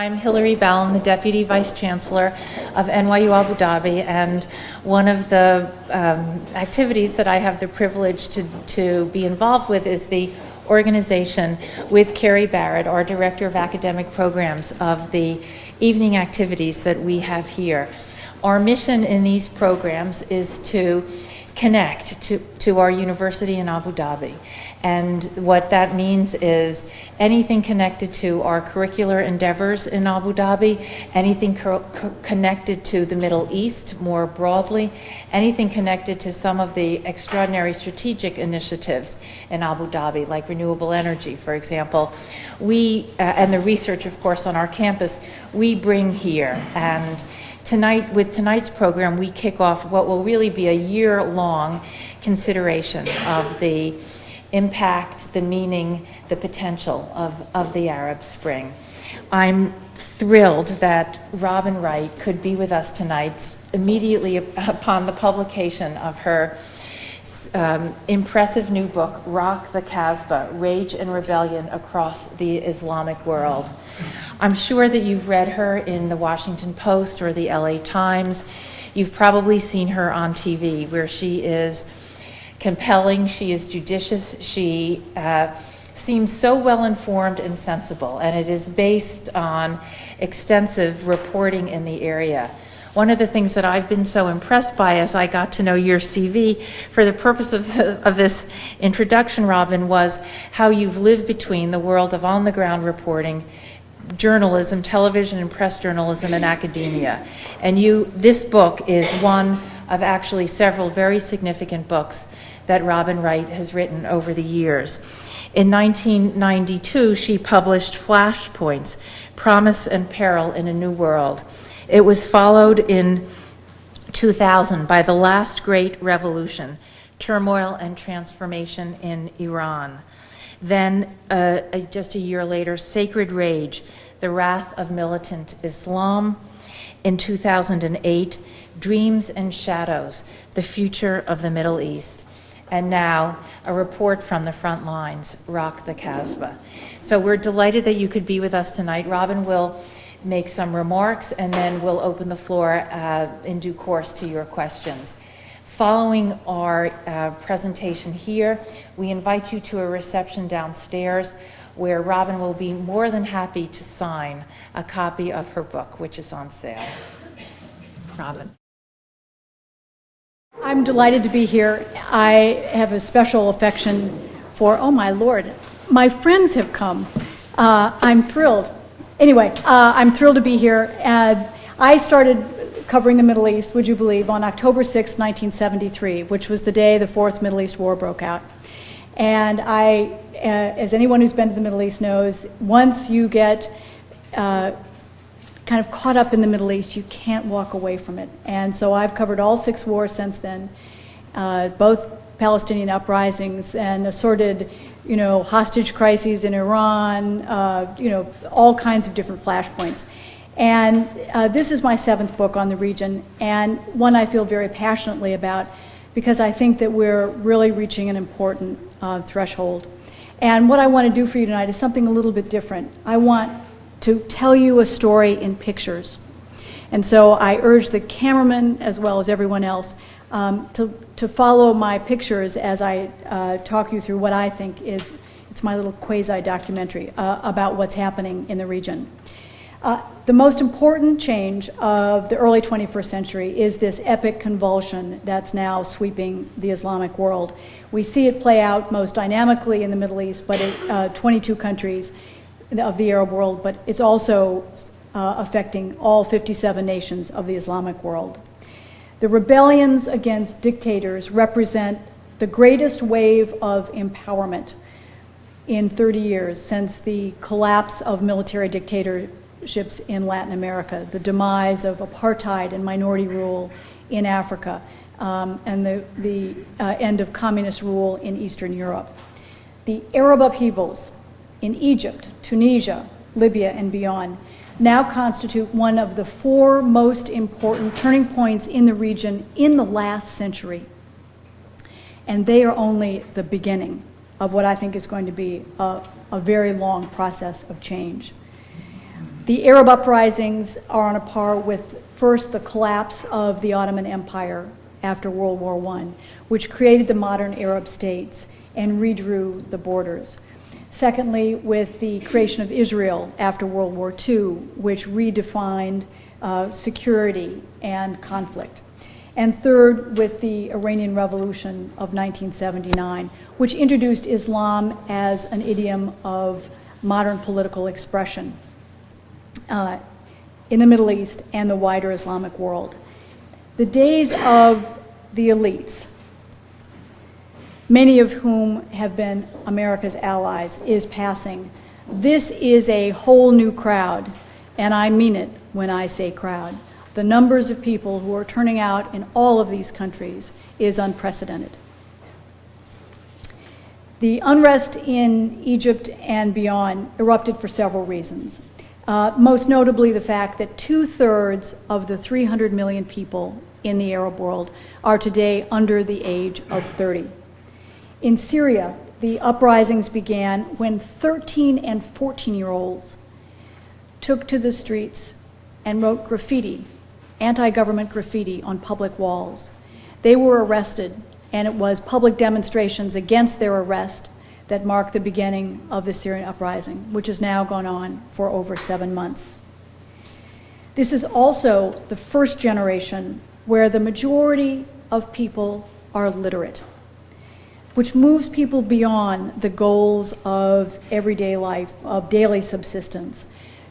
I'm Hilary Ballin, the Deputy Vice Chancellor of NYU Abu Dhabi, and one of the activities that I have the privilege to be involved with is the organization with Carrie Barrett, our Director of Academic Programs, of the evening activities that we have here. Our mission in these programs is to connect to our university in Abu Dhabi. And what that means is anything connected to our curricular endeavors in Abu Dhabi, anything connected to the Middle East more broadly, anything connected to some of the extraordinary strategic initiatives in Abu Dhabi, like renewable energy, for example. We, and the research, of course, on our campus, we bring here. And tonight, with tonight's program, we kick off what will really be a year-long consideration of the impact, the meaning, the potential of the Arab Spring. I'm thrilled that Robin Wright could be with us tonight immediately upon the publication of her impressive new book, Rock the Casbah, Rage and Rebellion Across the Islamic World. I'm sure that you've read her in the Washington Post or the LA Times. You've probably seen her on TV, where she is compelling, she is judicious, she seems so well informed and sensible, and it is based on extensive reporting in the area. One of the things that I've been so impressed by as I got to know your CV for the purpose of this introduction, Robin, was how you've lived between the world of on-the-ground reporting, journalism, television and press journalism, and academia. And this book is one of actually several very significant books that Robin Wright has written over the years. In 1992, she published Flashpoints, Promise and Peril in a New World. It was followed in 2000 by The Last Great Revolution, Turmoil and Transformation in Iran. Then, just a year later, Sacred Rage, The Wrath of Militant Islam. In 2008, Dreams and Shadows, The Future of the Middle East. And now, a report from the front lines, Rock the Casbah. So we're delighted that you could be with us tonight. Robin will make some remarks, and then we'll open the floor in due course to your questions. Following our presentation here, we invite you to a reception downstairs where Robin will be more than happy to sign a copy of her book, which is on sale. Robin. I'm delighted to be here. I have a special affection for, oh my Lord, my friends have come. I'm thrilled. Anyway, I'm thrilled to be here. I started covering the Middle East, would you believe, on October 6, 1973, which was the day the Fourth Middle East War broke out. And I, as anyone who's been to the Middle East knows, once you get kind of caught up in the Middle East, you can't walk away from it. And so I've covered all 6 wars since then, both Palestinian uprisings and assorted, hostage crises in Iran, all kinds of different flashpoints. And this is my 7th book on the region, and one I feel very passionately about because I think that we're really reaching an important threshold. And what I want to do for you tonight is something a little bit different. I want to tell you a story in pictures. And so I urge the cameraman, as well as everyone else, to follow my pictures as I talk you through what I think it's my little quasi-documentary about what's happening in the region. The most important change of the early 21st century is this epic convulsion that's now sweeping the Islamic world. We see it play out most dynamically in the Middle East, but in 22 countries of the Arab world, but it's also affecting all 57 nations of the Islamic world. The rebellions against dictators represent the greatest wave of empowerment in 30 years since the collapse of military dictatorships in Latin America, the demise of apartheid and minority rule in Africa, and the end of communist rule in Eastern Europe. The Arab upheavals in Egypt, Tunisia, Libya, and beyond now constitute one of the 4 most important turning points in the region in the last century. And they are only the beginning of what I think is going to be a very long process of change. The Arab uprisings are on a par with, first, the collapse of the Ottoman Empire after World War I, which created the modern Arab states and redrew the borders. Secondly, with the creation of Israel after World War II, which redefined security and conflict. And third, with the Iranian Revolution of 1979, which introduced Islam as an idiom of modern political expression in the Middle East and the wider Islamic world. The days of the elites, many of whom have been America's allies, is passing. This is a whole new crowd, and I mean it when I say crowd. The numbers of people who are turning out in all of these countries is unprecedented. The unrest in Egypt and beyond erupted for several reasons. Most notably the fact that 2/3 of the 300 million people in the Arab world are today under the age of 30. In Syria, the uprisings began when 13 and 14-year-olds took to the streets and wrote graffiti, anti-government graffiti, on public walls. They were arrested, and it was public demonstrations against their arrest that marked the beginning of the Syrian uprising, which has now gone on for over 7 months. This is also the first generation where the majority of people are literate, which moves people beyond the goals of everyday life, of daily subsistence,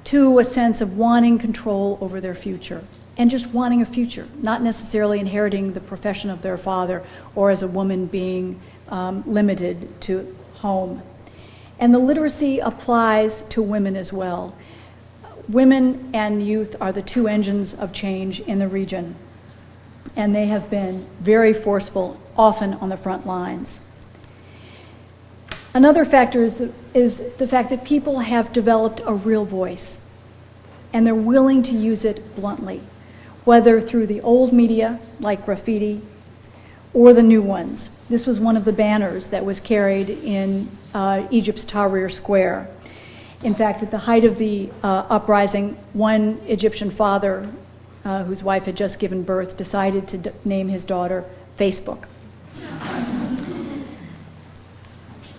to a sense of wanting control over their future, and just wanting a future, not necessarily inheriting the profession of their father, or as a woman being limited to home. And the literacy applies to women as well. Women and youth are the two engines of change in the region, and they have been very forceful, often on the front lines. Another factor is the fact that people have developed a real voice, and they're willing to use it bluntly, whether through the old media, like graffiti, or the new ones. This was one of the banners that was carried in Egypt's Tahrir Square. In fact, at the height of the uprising, one Egyptian father, whose wife had just given birth, decided to name his daughter Facebook.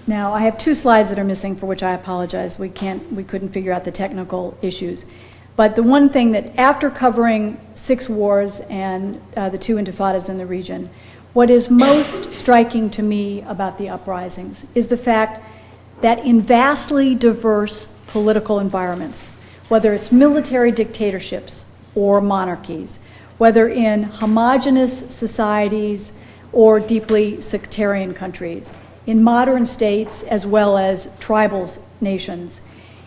Now, I have 2 slides that are missing, for which I apologize. We couldn't figure out the technical issues. But the one thing that, after covering 6 wars and the 2 intifadas in the region, what is most striking to me about the uprisings is the fact that in vastly diverse political environments, whether it's military dictatorships or monarchies, whether in homogenous societies or deeply sectarian countries, in modern states as well as tribal nations,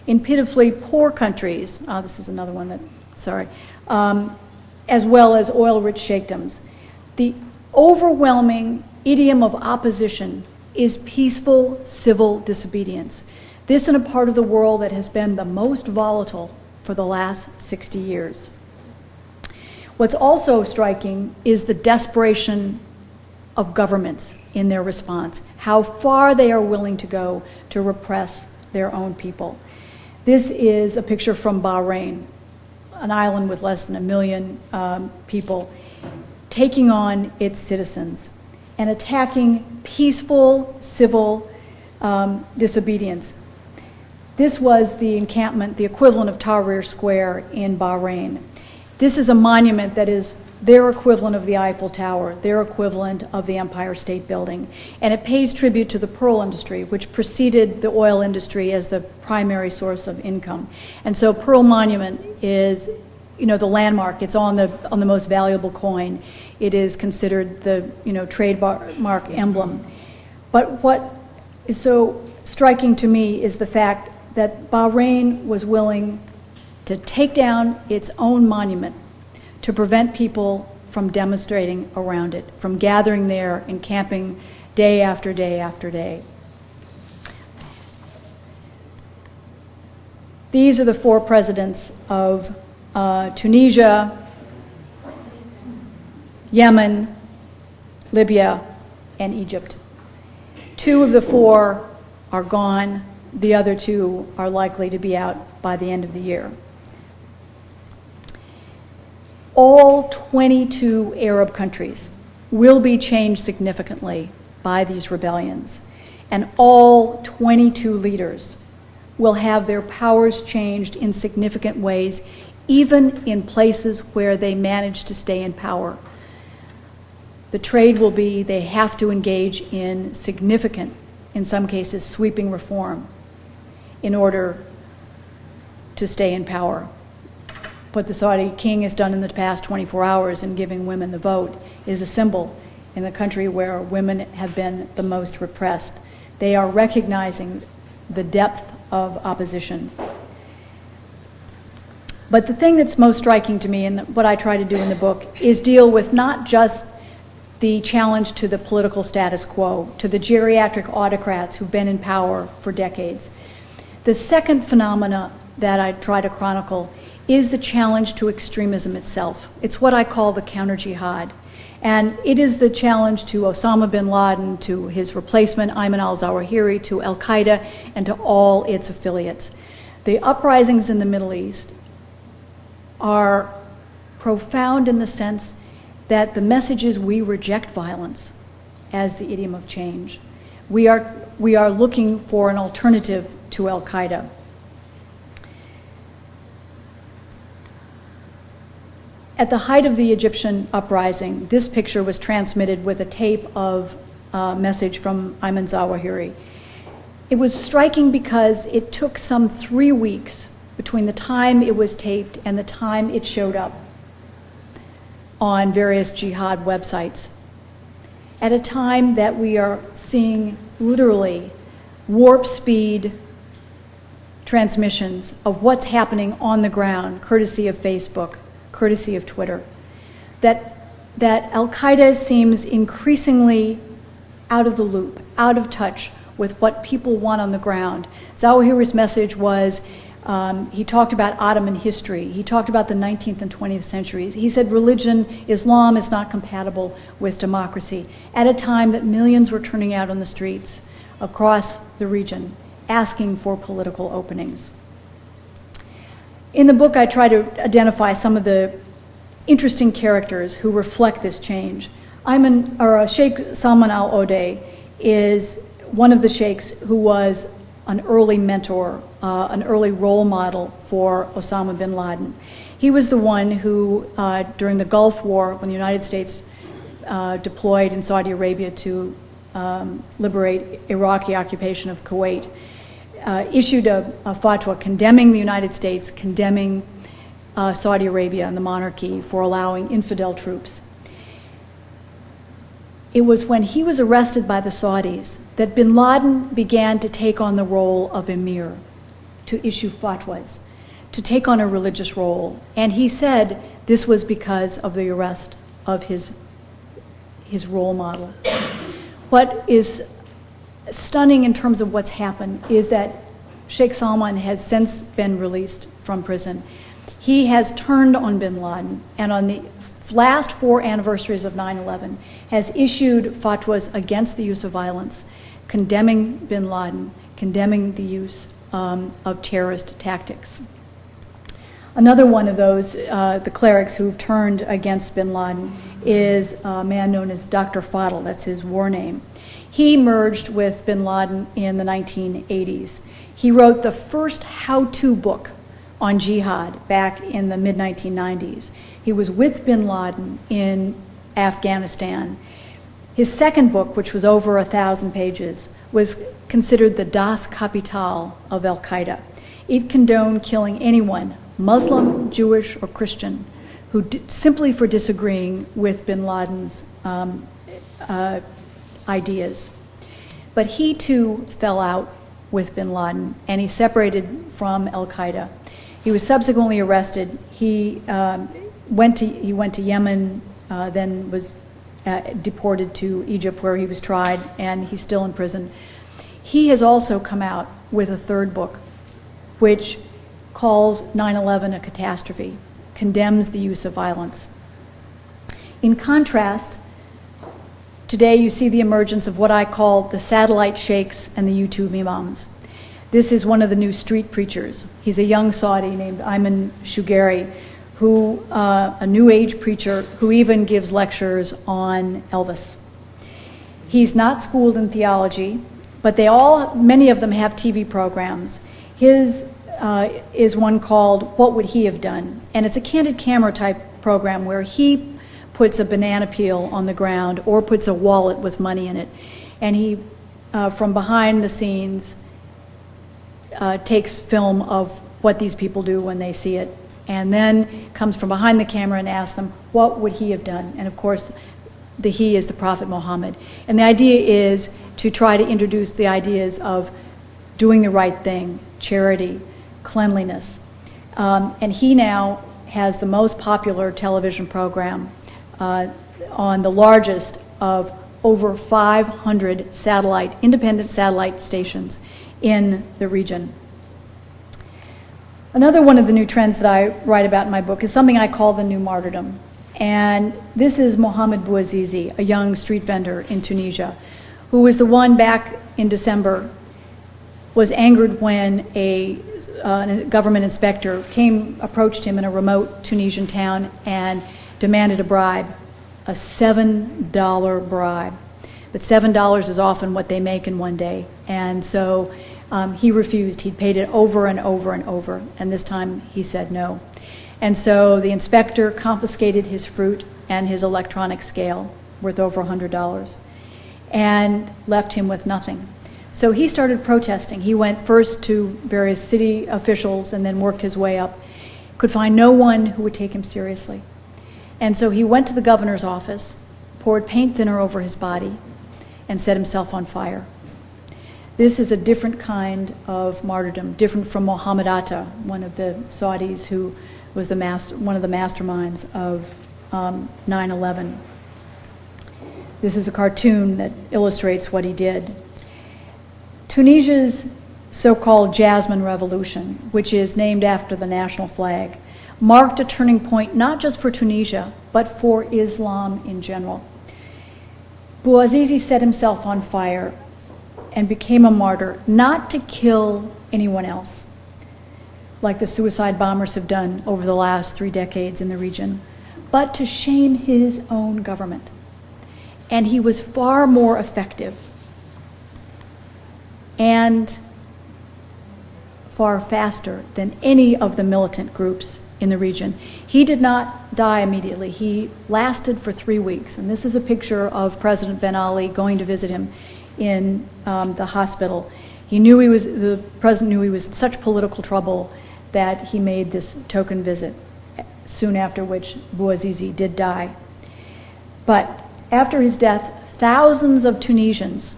in pitifully poor countries, this is another one that, sorry, as well as oil-rich sheikdoms, the overwhelming idiom of opposition is peaceful civil disobedience. This in a part of the world that has been the most volatile for the last 60 years. What's also striking is the desperation of governments in their response, how far they are willing to go to repress their own people. This is a picture from Bahrain, an island with less than 1 million people, taking on its citizens and attacking peaceful civil disobedience. This was the encampment, the equivalent of Tahrir Square in Bahrain. This is a monument that is their equivalent of the Eiffel Tower, their equivalent of the Empire State Building. And it pays tribute to the pearl industry, which preceded the oil industry as the primary source of income. And so Pearl Monument is, the landmark. It's on the most valuable coin. It is considered the, trademark emblem. But what is so striking to me is the fact that Bahrain was willing to take down its own monument to prevent people from demonstrating around it, from gathering there and camping day after day after day. These are the 4 presidents of Tunisia, Yemen, Libya, and Egypt. 2 of the 4 are gone. The other 2 are likely to be out by the end of the year. all 22 Arab countries will be changed significantly by these rebellions, and all 22 leaders will have their powers changed in significant ways, even in places where they manage to stay in power. The trade will be they have to engage in significant, in some cases, sweeping reform in order to stay in power. What the Saudi king has done in the past 24 hours in giving women the vote is a symbol in the country where women have been the most repressed. They are recognizing the depth of opposition. But the thing that's most striking to me, and what I try to do in the book, is deal with not just the challenge to the political status quo, to the geriatric autocrats who've been in power for decades. The second phenomena that I try to chronicle is the challenge to extremism itself. It's what I call the Counter Jihad. And it is the challenge to Osama bin Laden, to his replacement, Ayman al-Zawahiri, to al-Qaeda, and to all its affiliates. The uprisings in the Middle East are profound in the sense that the message is we reject violence as the idiom of change. We are looking for an alternative to al-Qaeda. At the height of the Egyptian uprising, this picture was transmitted with a tape of a message from Ayman Zawahiri. It was striking because it took some 3 weeks between the time it was taped and the time it showed up on various jihad websites. At a time that we are seeing literally warp speed transmissions of what's happening on the ground, courtesy of Facebook, courtesy of Twitter, that al-Qaeda seems increasingly out of the loop, out of touch with what people want on the ground. Zawahiri's message was, he talked about Ottoman history, he talked about the 19th and 20th centuries. He said religion, Islam is not compatible with democracy, at a time that millions were turning out on the streets across the region, asking for political openings. In the book, I try to identify some of the interesting characters who reflect this change. Sheikh Salman al-Odeh is one of the sheikhs who was an early mentor, an early role model for Osama bin Laden. He was the one who, during the Gulf War, when the United States deployed in Saudi Arabia to liberate Iraqi occupation of Kuwait, issued a fatwa condemning the United States, condemning Saudi Arabia and the monarchy for allowing infidel troops. It was when he was arrested by the Saudis that bin Laden began to take on the role of emir, to issue fatwas, to take on a religious role. And he said this was because of the arrest of his role model. What is stunning in terms of what's happened is that Sheikh Salman has since been released from prison. He has turned on bin Laden, and on the last 4 anniversaries of 9/11 has issued fatwas against the use of violence, condemning bin Laden, condemning the use of terrorist tactics. Another one of those, the clerics who've turned against bin Laden, is a man known as Dr. Fadl, that's his war name. He merged with bin Laden in the 1980s. He wrote the first how-to book on jihad back in the mid-1990s. He was with bin Laden in Afghanistan. His second book, which was over 1,000 pages, was considered the Das Kapital of al-Qaeda. It condoned killing anyone, Muslim, Jewish, or Christian, who simply for disagreeing with bin Laden's ideas. But he too fell out with bin Laden, and he separated from al-Qaeda. He was subsequently arrested. He went to Yemen, then was deported to Egypt, where he was tried, and he's still in prison. He has also come out with a third book, which calls 9/11 a catastrophe, condemns the use of violence. In contrast, today you see the emergence of what I call the satellite sheikhs and the YouTube imams. This is one of the new street preachers. He's a young Saudi named Ayman Shugari, a New Age preacher who even gives lectures on Elvis. He's not schooled in theology, but many of them have TV programs. His is one called What Would He Have Done? And it's a candid camera type program where he puts a banana peel on the ground or puts a wallet with money in it. And he, from behind the scenes, takes film of what these people do when they see it, and then comes from behind the camera and asks them, what would he have done? And of course, the he is the Prophet Muhammad. And the idea is to try to introduce the ideas of doing the right thing, charity, cleanliness. And he now has the most popular television program on the largest of over 500 independent satellite stations in the region. Another one of the new trends that I write about in my book is something I call the new martyrdom. And this is Mohamed Bouazizi, a young street vendor in Tunisia, who was the one back in December, was angered when a government inspector approached him in a remote Tunisian town and demanded a bribe, a $7 bribe. But $7 is often what they make in one day. And so he refused. He'd paid it over and over and over, and this time he said no. And so the inspector confiscated his fruit and his electronic scale, worth over $100, and left him with nothing. So he started protesting. He went first to various city officials and then worked his way up. Could find no one who would take him seriously. And so he went to the governor's office, poured paint thinner over his body, and set himself on fire. This is a different kind of martyrdom, different from Mohammed Atta, one of the Saudis who was one of the masterminds of 9/11. This is a cartoon that illustrates what he did. Tunisia's so-called Jasmine Revolution, which is named after the national flag, marked a turning point not just for Tunisia, but for Islam in general. Bouazizi set himself on fire and became a martyr, not to kill anyone else, like the suicide bombers have done over the last 3 decades in the region, but to shame his own government. And he was far more effective and far faster than any of the militant groups in the region. He did not die immediately. He lasted for 3 weeks. And this is a picture of President Ben Ali going to visit him in the hospital. The president knew he was in such political trouble that he made this token visit, soon after which Bouazizi did die. But after his death, thousands of Tunisians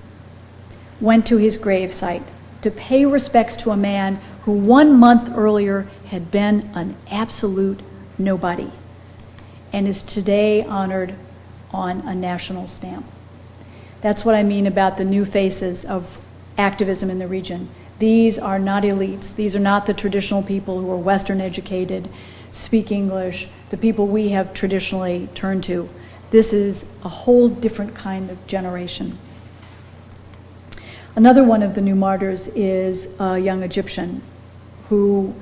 went to his gravesite to pay respects to a man who 1 month earlier had been an absolute nobody and is today honored on a national stamp. That's what I mean about the new faces of activism in the region. These are not elites. These are not the traditional people who are Western educated, speak English, the people we have traditionally turned to. This is a whole different kind of generation. Another one of the new martyrs is a young Egyptian who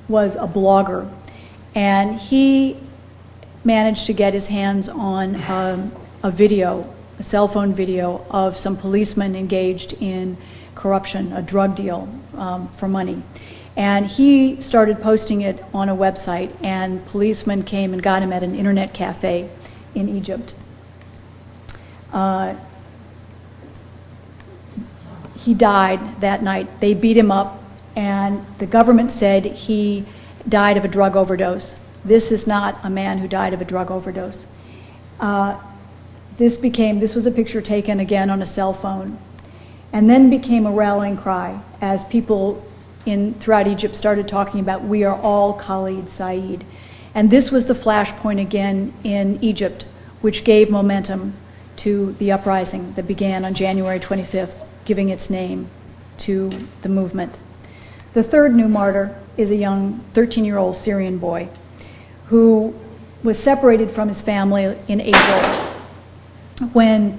was a blogger, and he managed to get his hands on a cell phone video of some policemen engaged in corruption, a drug deal for money. And he started posting it on a website, and policemen came and got him at an internet cafe in Egypt. He died that night. They beat him up, and the government said he died of a drug overdose. This is not a man who died of a drug overdose. This was a picture taken again on a cell phone, and then became a rallying cry as people throughout Egypt started talking about, we are all Khalid Said. And this was the flashpoint again in Egypt, which gave momentum to the uprising that began on January 25th, giving its name to the movement. The third new martyr is a young 13-year-old Syrian boy who was separated from his family in April when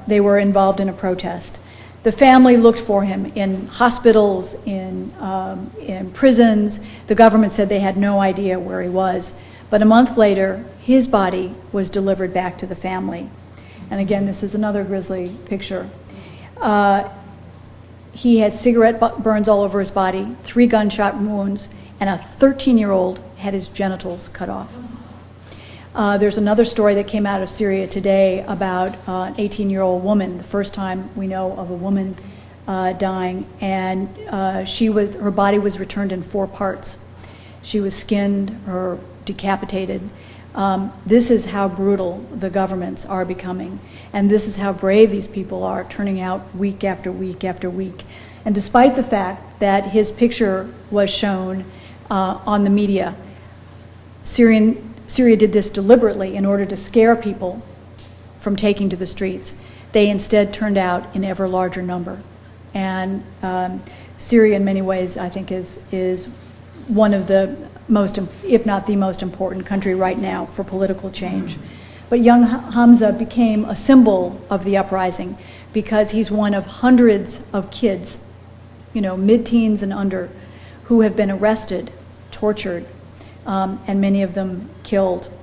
they were involved in a protest. The family looked for him in hospitals, in prisons. The government said they had no idea where he was. But a month later, his body was delivered back to the family. And again, this is another grisly picture. He had cigarette burns all over his body, 3 gunshot wounds, and a 13-year-old had his genitals cut off. There's another story that came out of Syria today about an 18-year-old woman, the first time we know of a woman dying, and her body was returned in 4 parts. She was skinned or decapitated. This is how brutal the governments are becoming, and this is how brave these people are, turning out week after week after week. And despite the fact that his picture was shown on the media, Syria did this deliberately in order to scare people from taking to the streets. They instead turned out in ever larger number. And Syria, in many ways, I think is one of the most, if not the most important country right now for political change. But young Hamza became a symbol of the uprising because he's one of hundreds of kids, mid-teens and under, who have been arrested, tortured, and many of them killed,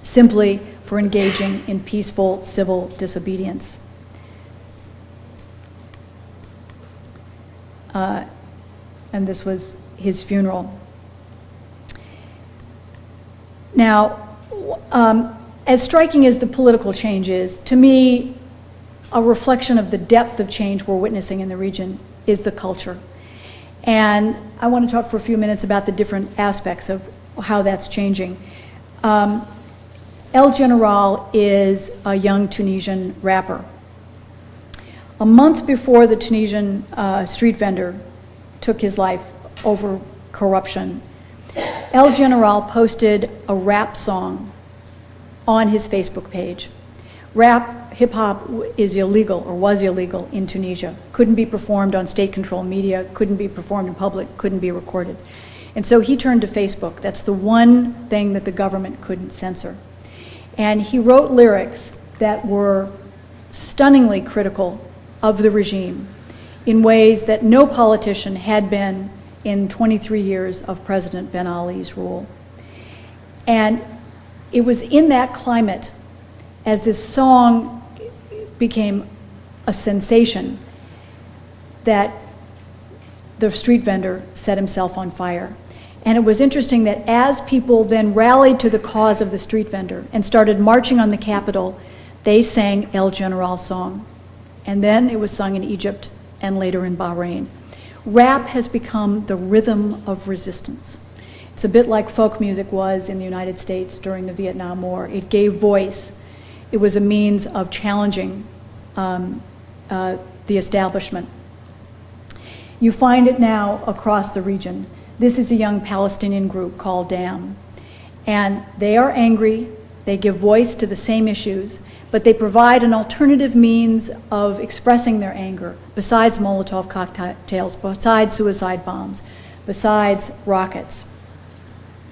simply for engaging in peaceful civil disobedience. And this was his funeral. Now, as striking as the political change is, to me, a reflection of the depth of change we're witnessing in the region is the culture. And I want to talk for a few minutes about the different aspects of how that's changing. El General is a young Tunisian rapper. A month before the Tunisian street vendor took his life over corruption, El General posted a rap song on his Facebook page. Rap, hip-hop is illegal, or was illegal, in Tunisia. Couldn't be performed on state-controlled media, couldn't be performed in public, couldn't be recorded. And so he turned to Facebook. That's the one thing that the government couldn't censor. And he wrote lyrics that were stunningly critical of the regime in ways that no politician had been in 23 years of President Ben Ali's rule. And it was in that climate, as this song became a sensation, that the street vendor set himself on fire. And it was interesting that as people then rallied to the cause of the street vendor and started marching on the Capitol, they sang El General's song. And then it was sung in Egypt and later in Bahrain. Rap has become the rhythm of resistance. It's a bit like folk music was in the United States during the Vietnam War. It gave voice. It was a means of challenging the establishment. You find it now across the region. This is a young Palestinian group called DAM. And they are angry, they give voice to the same issues, but they provide an alternative means of expressing their anger, besides Molotov cocktails, besides suicide bombs, besides rockets.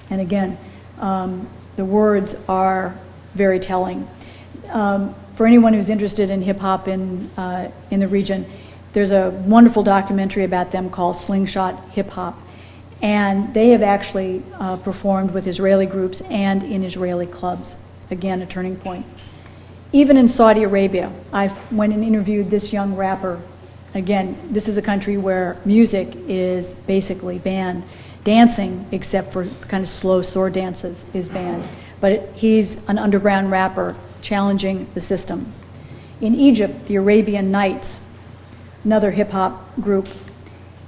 And again, the words are very telling. For anyone who's interested in hip-hop in the region, there's a wonderful documentary about them called Slingshot Hip Hop. And they have actually performed with Israeli groups and in Israeli clubs. Again, a turning point. Even in Saudi Arabia, I went and interviewed this young rapper. Again, this is a country where music is basically banned. Dancing, except for kind of slow sword dances, is banned. But he's an underground rapper challenging the system. In Egypt, the Arabian Nights, another hip-hop group.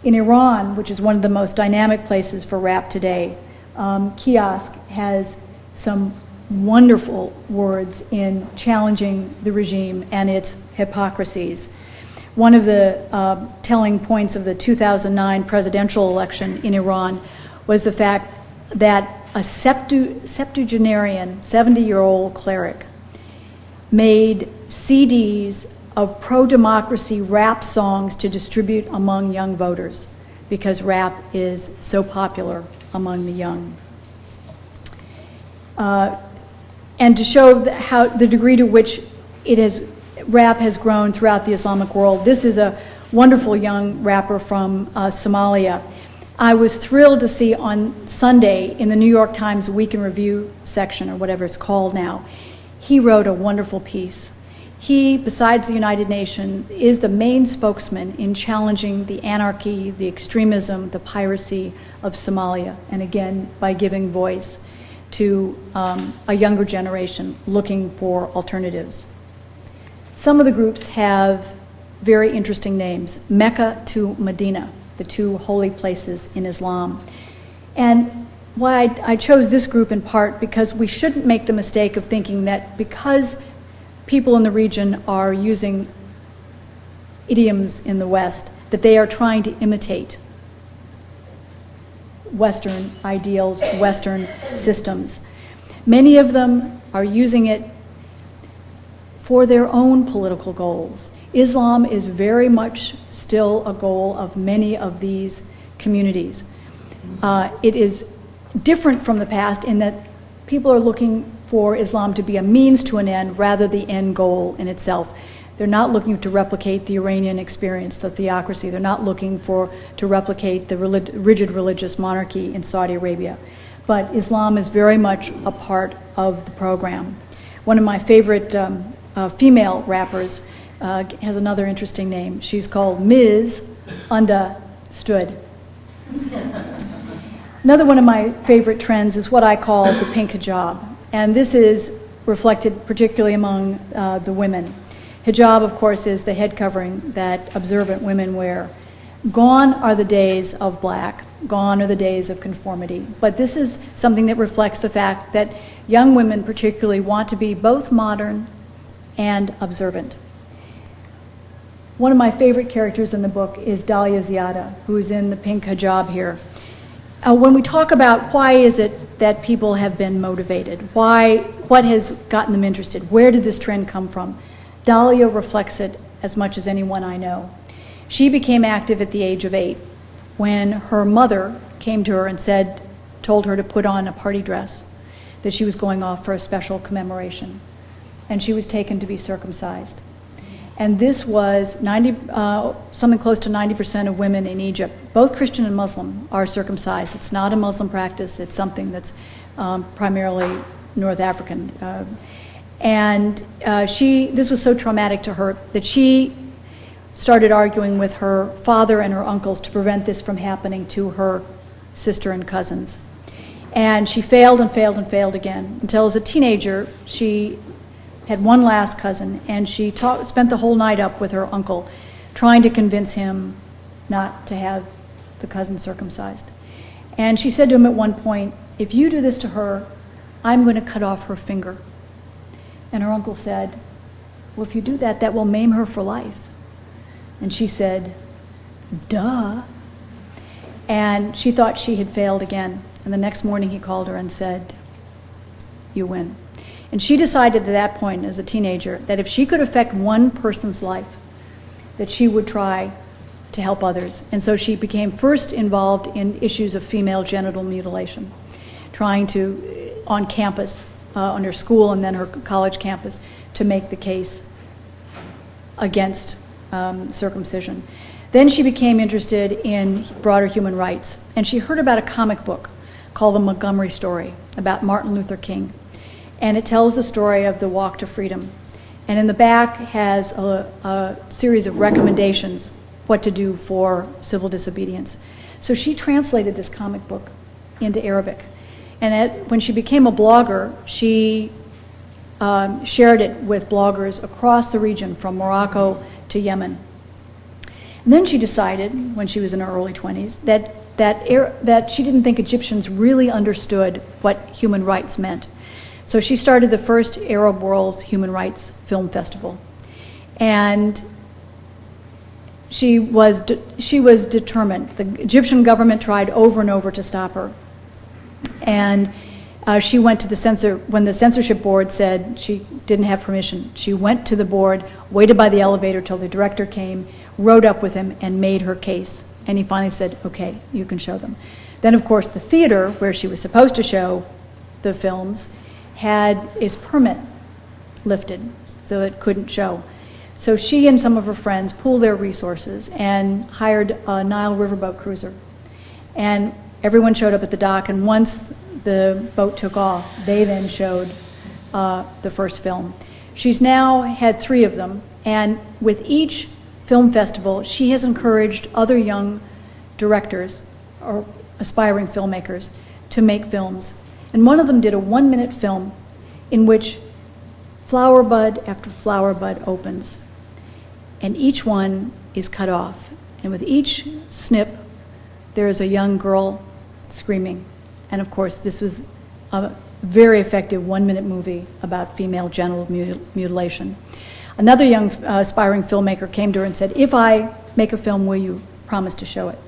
In Iran, which is one of the most dynamic places for rap today, Kiosk has some wonderful words in challenging the regime and its hypocrisies. One of the telling points of the 2009 presidential election in Iran was the fact that a septuagenarian, 70-year-old cleric, made CDs of pro-democracy rap songs to distribute among young voters because rap is so popular among the young. And to show how the degree to which it has rap has grown throughout the Islamic world. This is a wonderful young rapper from Somalia. I was thrilled to see on Sunday in the New York Times Week in Review section, or whatever it's called now, he wrote a wonderful piece. He, besides the United Nations, is the main spokesman in challenging the anarchy, the extremism, the piracy of Somalia, and again, by giving voice to a younger generation looking for alternatives. Some of the groups have very interesting names: Mecca to Medina, the two holy places in Islam. And why I chose this group in part because we shouldn't make the mistake of thinking that because people in the region are using idioms in the West, that they are trying to imitate Western ideals, Western systems. Many of them are using it for their own political goals. Islam is very much still a goal of many of these communities. It is different from the past in that people are looking for Islam to be a means to an end rather the end goal in itself. They're not looking to replicate the Iranian experience, the theocracy. They're not looking to replicate the rigid religious monarchy in Saudi Arabia. But Islam is very much a part of the program. One of my favorite female rappers has another interesting name. She's called Ms. Understood. Another one of my favorite trends is what I call the pink hijab. And this is reflected particularly among the women. Hijab, of course, is the head covering that observant women wear. Gone are the days of black. Gone are the days of conformity. But this is something that reflects the fact that young women particularly want to be both modern and observant. One of my favorite characters in the book is Dalia Ziada, who is in the pink hijab here. When we talk about why is it that people have been motivated, what has gotten them interested, where did this trend come from, Dalia reflects it as much as anyone I know. She became active at the age of 8 when her mother came to her and told her to put on a party dress, that she was going off for a special commemoration, and she was taken to be circumcised. And this was something close to 90% of women in Egypt, both Christian and Muslim, are circumcised. It's not a Muslim practice. It's something that's primarily North African. This was so traumatic to her that she started arguing with her father and her uncles to prevent this from happening to her sister and cousins. And she failed and failed and failed again until as a teenager she had one last cousin, and she spent the whole night up with her uncle trying to convince him not to have the cousin circumcised. And she said to him at one point, "If you do this to her, I'm going to cut off her finger." And her uncle said, "Well, if you do that, that will maim her for life." And she said, "Duh." And she thought she had failed again. And the next morning he called her and said, "You win." And she decided at that point as a teenager that if she could affect one person's life, that she would try to help others. And so she became first involved in issues of female genital mutilation, trying to, on campus, on her school and then her college campus, to make the case against circumcision. Then she became interested in broader human rights, and she heard about a comic book called The Montgomery Story about Martin Luther King. And it tells the story of the walk to freedom. And in the back has a series of recommendations what to do for civil disobedience. So she translated this comic book into Arabic. And when she became a blogger, she shared it with bloggers across the region, from Morocco to Yemen. And then she decided, when she was in her early 20s, that she didn't think Egyptians really understood what human rights meant. So she started the first Arab World's Human Rights Film Festival. And she was determined. The Egyptian government tried over and over to stop her. And she went to when the censorship board said she didn't have permission, she went to the board, waited by the elevator till the director came, rode up with him, and made her case. And he finally said, "Okay, you can show them." Then, of course, the theater where she was supposed to show the films had its permit lifted, so it couldn't show. So she and some of her friends pooled their resources and hired a Nile riverboat cruiser. And everyone showed up at the dock, and once the boat took off, they then showed the first film. She's now had 3 of them, and with each film festival, she has encouraged other young directors or aspiring filmmakers to make films. And one of them did a 1-minute film in which flower bud after flower bud opens, and each one is cut off. And with each snip, there is a young girl screaming. And of course, this was a very effective 1-minute movie about female genital mutilation. Another young aspiring filmmaker came to her and said, "If I make a film, will you promise to show it?"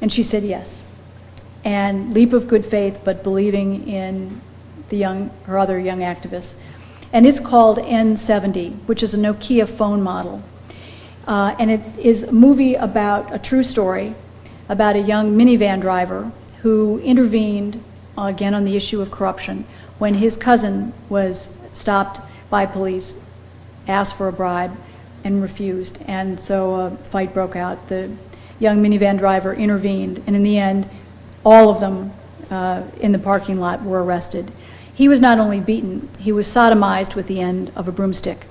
And she said yes. And leap of good faith, but believing in her other young activists. And it's called N70, which is a Nokia phone model. And it is a movie about a true story about a young minivan driver who intervened, again on the issue of corruption, when his cousin was stopped by police, asked for a bribe, and refused. And so a fight broke out. The young minivan driver intervened, and in the end, all of them in the parking lot were arrested. He was not only beaten, he was sodomized with the end of a broomstick.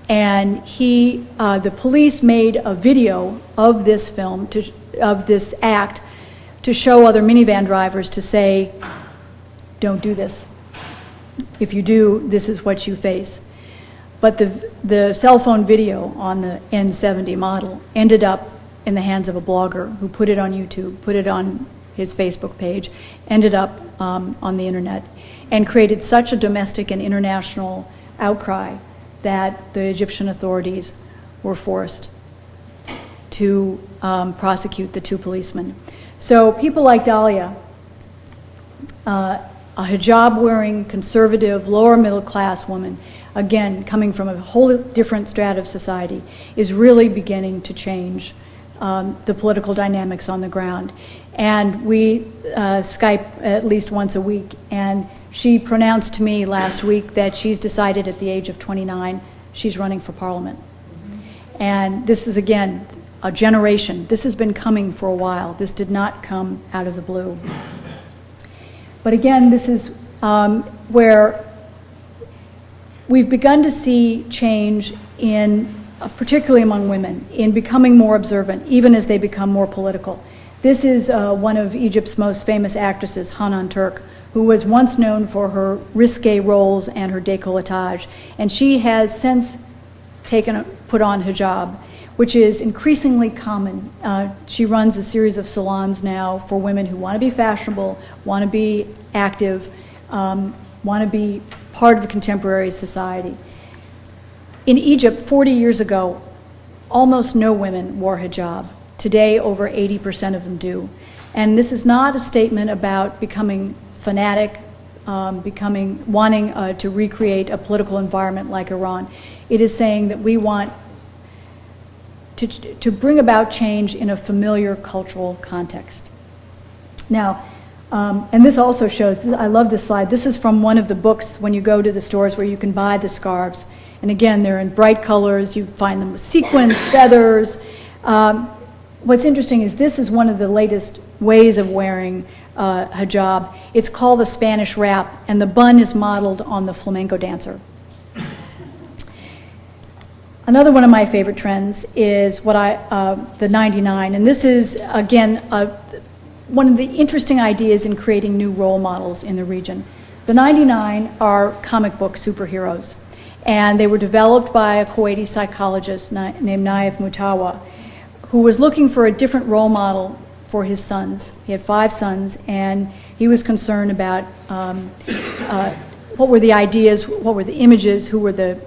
And the police made a video of this film, of this act, to show other minivan drivers to say, don't do this. If you do, this is what you face. But the cell phone video on the N70 model ended up in the hands of a blogger who put it on YouTube, put it on his Facebook page, ended up on the internet, and created such a domestic and international outcry that the Egyptian authorities were forced to prosecute the 2 policemen. So people like Dalia, a hijab-wearing, conservative, lower middle-class woman, again, coming from a whole different strata of society, is really beginning to change the political dynamics on the ground. And we Skype at least once a week, and she pronounced to me last week that she's decided at the age of 29 she's running for parliament. And this is, again, a generation. This has been coming for a while. This did not come out of the blue. But again, this is where we've begun to see change in, particularly among women, in becoming more observant, even as they become more political. This is one of Egypt's most famous actresses, Hanan Turk, who was once known for her risque roles and her décolletage. And she has since put on hijab, which is increasingly common. She runs a series of salons now for women who want to be fashionable, want to be active, want to be part of a contemporary society. In Egypt, 40 years ago, almost no women wore hijab. Today, over 80% of them do. And this is not a statement about becoming fanatic, wanting to recreate a political environment like Iran. It is saying that we want to bring about change in a familiar cultural context. Now, and this also shows, I love this slide, this is from one of the books when you go to the stores where you can buy the scarves. And again, they're in bright colors, you find them with sequins, feathers. What's interesting is this is one of the latest ways of wearing hijab. It's called the Spanish wrap, and the bun is modeled on the flamenco dancer. Another one of my favorite trends is the 99, and this is, again, one of the interesting ideas in creating new role models in the region. The 99 are comic book superheroes, and they were developed by a Kuwaiti psychologist named Naif Mutawa, who was looking for a different role model for his sons. He had 5 sons, and he was concerned about what were the ideas, what were the images, who were the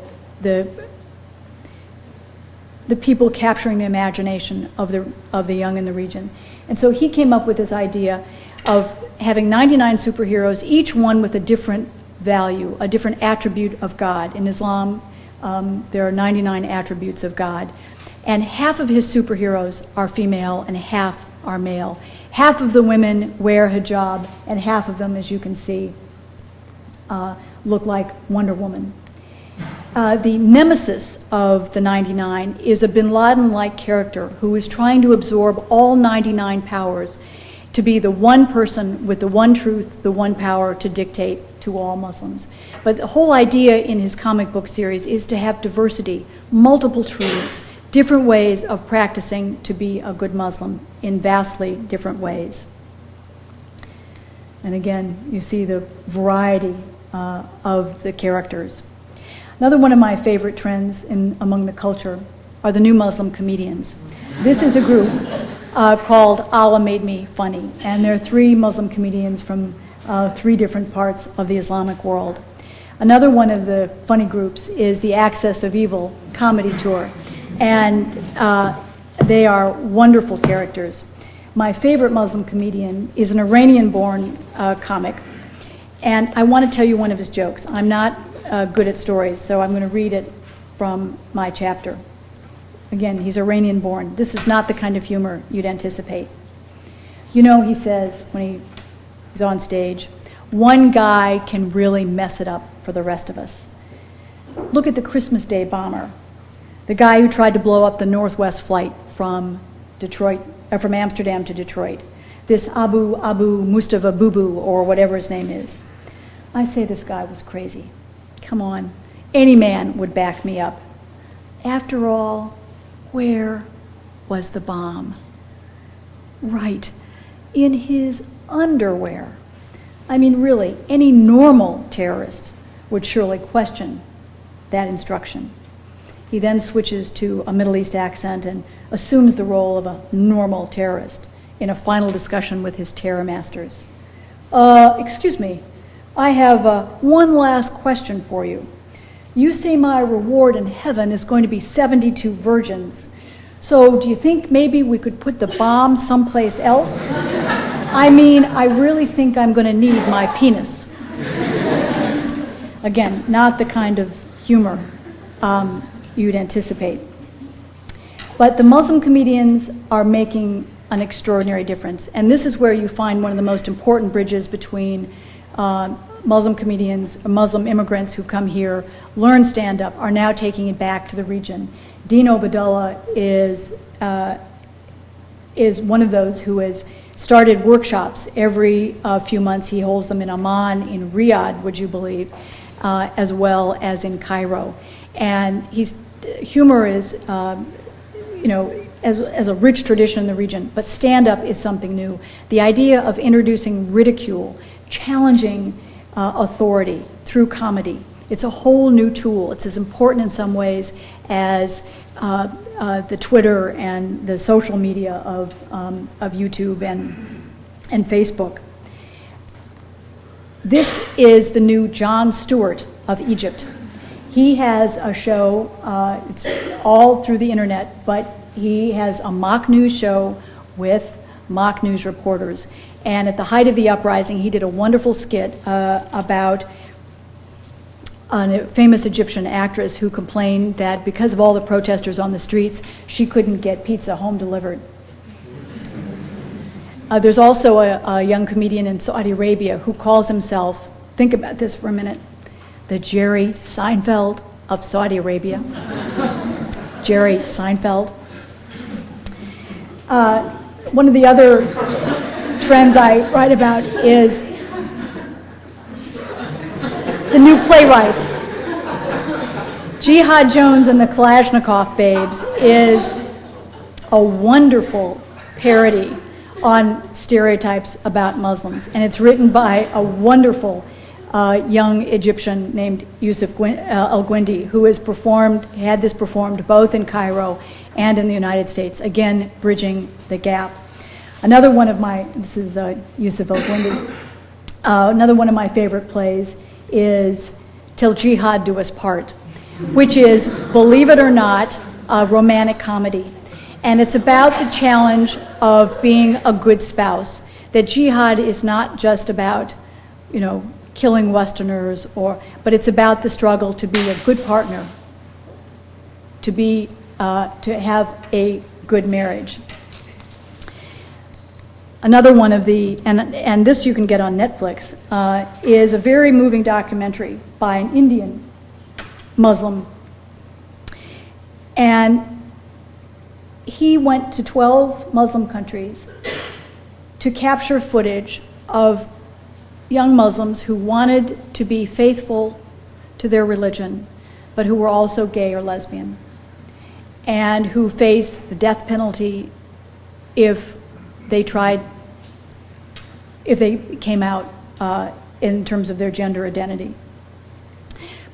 people capturing the imagination of the young in the region. And so he came up with this idea of having 99 superheroes, each one with a different value, a different attribute of God. In Islam, there are 99 attributes of God. And half of his superheroes are female and half are male. Half of the women wear hijab, and half of them, as you can see, look like Wonder Woman. The nemesis of the 99 is a bin Laden-like character who is trying to absorb all 99 powers to be the one person with the one truth, the one power to dictate to all Muslims. But the whole idea in his comic book series is to have diversity, multiple truths, different ways of practicing to be a good Muslim in vastly different ways. And again, you see the variety of the characters. Another one of my favorite trends among the culture are the new Muslim comedians. This is a group called Allah Made Me Funny, and there are 3 Muslim comedians from 3 different parts of the Islamic world. Another one of the funny groups is the Axis of Evil comedy tour, and they are wonderful characters. My favorite Muslim comedian is an Iranian-born comic, and I want to tell you one of his jokes. I'm not good at stories, so I'm going to read it from my chapter. Again, he's Iranian-born. This is not the kind of humor you'd anticipate. You know, he says when he's on stage, one guy can really mess it up for the rest of us. Look at the Christmas Day bomber, the guy who tried to blow up the Northwest flight from Amsterdam to Detroit. This Abu Mustafa Bubu, or whatever his name is. I say this guy was crazy. Come on, any man would back me up. After all, where was the bomb? Right, in his underwear. I mean, really, any normal terrorist would surely question that instruction. He then switches to a Middle East accent and assumes the role of a normal terrorist in a final discussion with his terror masters. Excuse me, I have one last question for you. You say my reward in heaven is going to be 72 virgins. So do you think maybe we could put the bomb someplace else? I mean, I really think I'm going to need my penis. Again, not the kind of humor you'd anticipate. But the Muslim comedians are making an extraordinary difference. And this is where you find one of the most important bridges between Muslim comedians, Muslim immigrants who come here, learn stand-up, are now taking it back to the region. Dean Obadullah is one of those who has started workshops every few months. He holds them in Amman, in Riyadh, would you believe, as well as in Cairo. And humor is, as a rich tradition in the region, but stand-up is something new. The idea of introducing ridicule, challenging authority through comedy. It's a whole new tool. It's as important in some ways as the Twitter and the social media of YouTube and Facebook. This is the new Jon Stewart of Egypt. He has a show, it's all through the internet, but he has a mock news show with mock news reporters. And at the height of the uprising, he did a wonderful skit about a famous Egyptian actress who complained that because of all the protesters on the streets, she couldn't get pizza home delivered. There's also a young comedian in Saudi Arabia who calls himself, think about this for a minute, the Jerry Seinfeld of Saudi Arabia. Jerry Seinfeld. One of the other trends I write about is the new playwrights. Jihad Jones and the Kalashnikov Babes is a wonderful parody on stereotypes about Muslims, and it's written by a wonderful young Egyptian named Yusuf El-Gwindi, who has had this performed both in Cairo and in the United States, again, bridging the gap. Another one of my, this is Yusuf El-Gwindi, another one of my favorite plays is Till Jihad Do Us Part, which is, believe it or not, a romantic comedy. And it's about the challenge of being a good spouse, that jihad is not just about, killing Westerners, but it's about the struggle to be a good partner, to have a good marriage. Another one of the, and this you can get on Netflix, is a very moving documentary by an Indian Muslim. And he went to 12 Muslim countries to capture footage of young Muslims who wanted to be faithful to their religion, but who were also gay or lesbian, and who faced the death penalty if they came out in terms of their gender identity.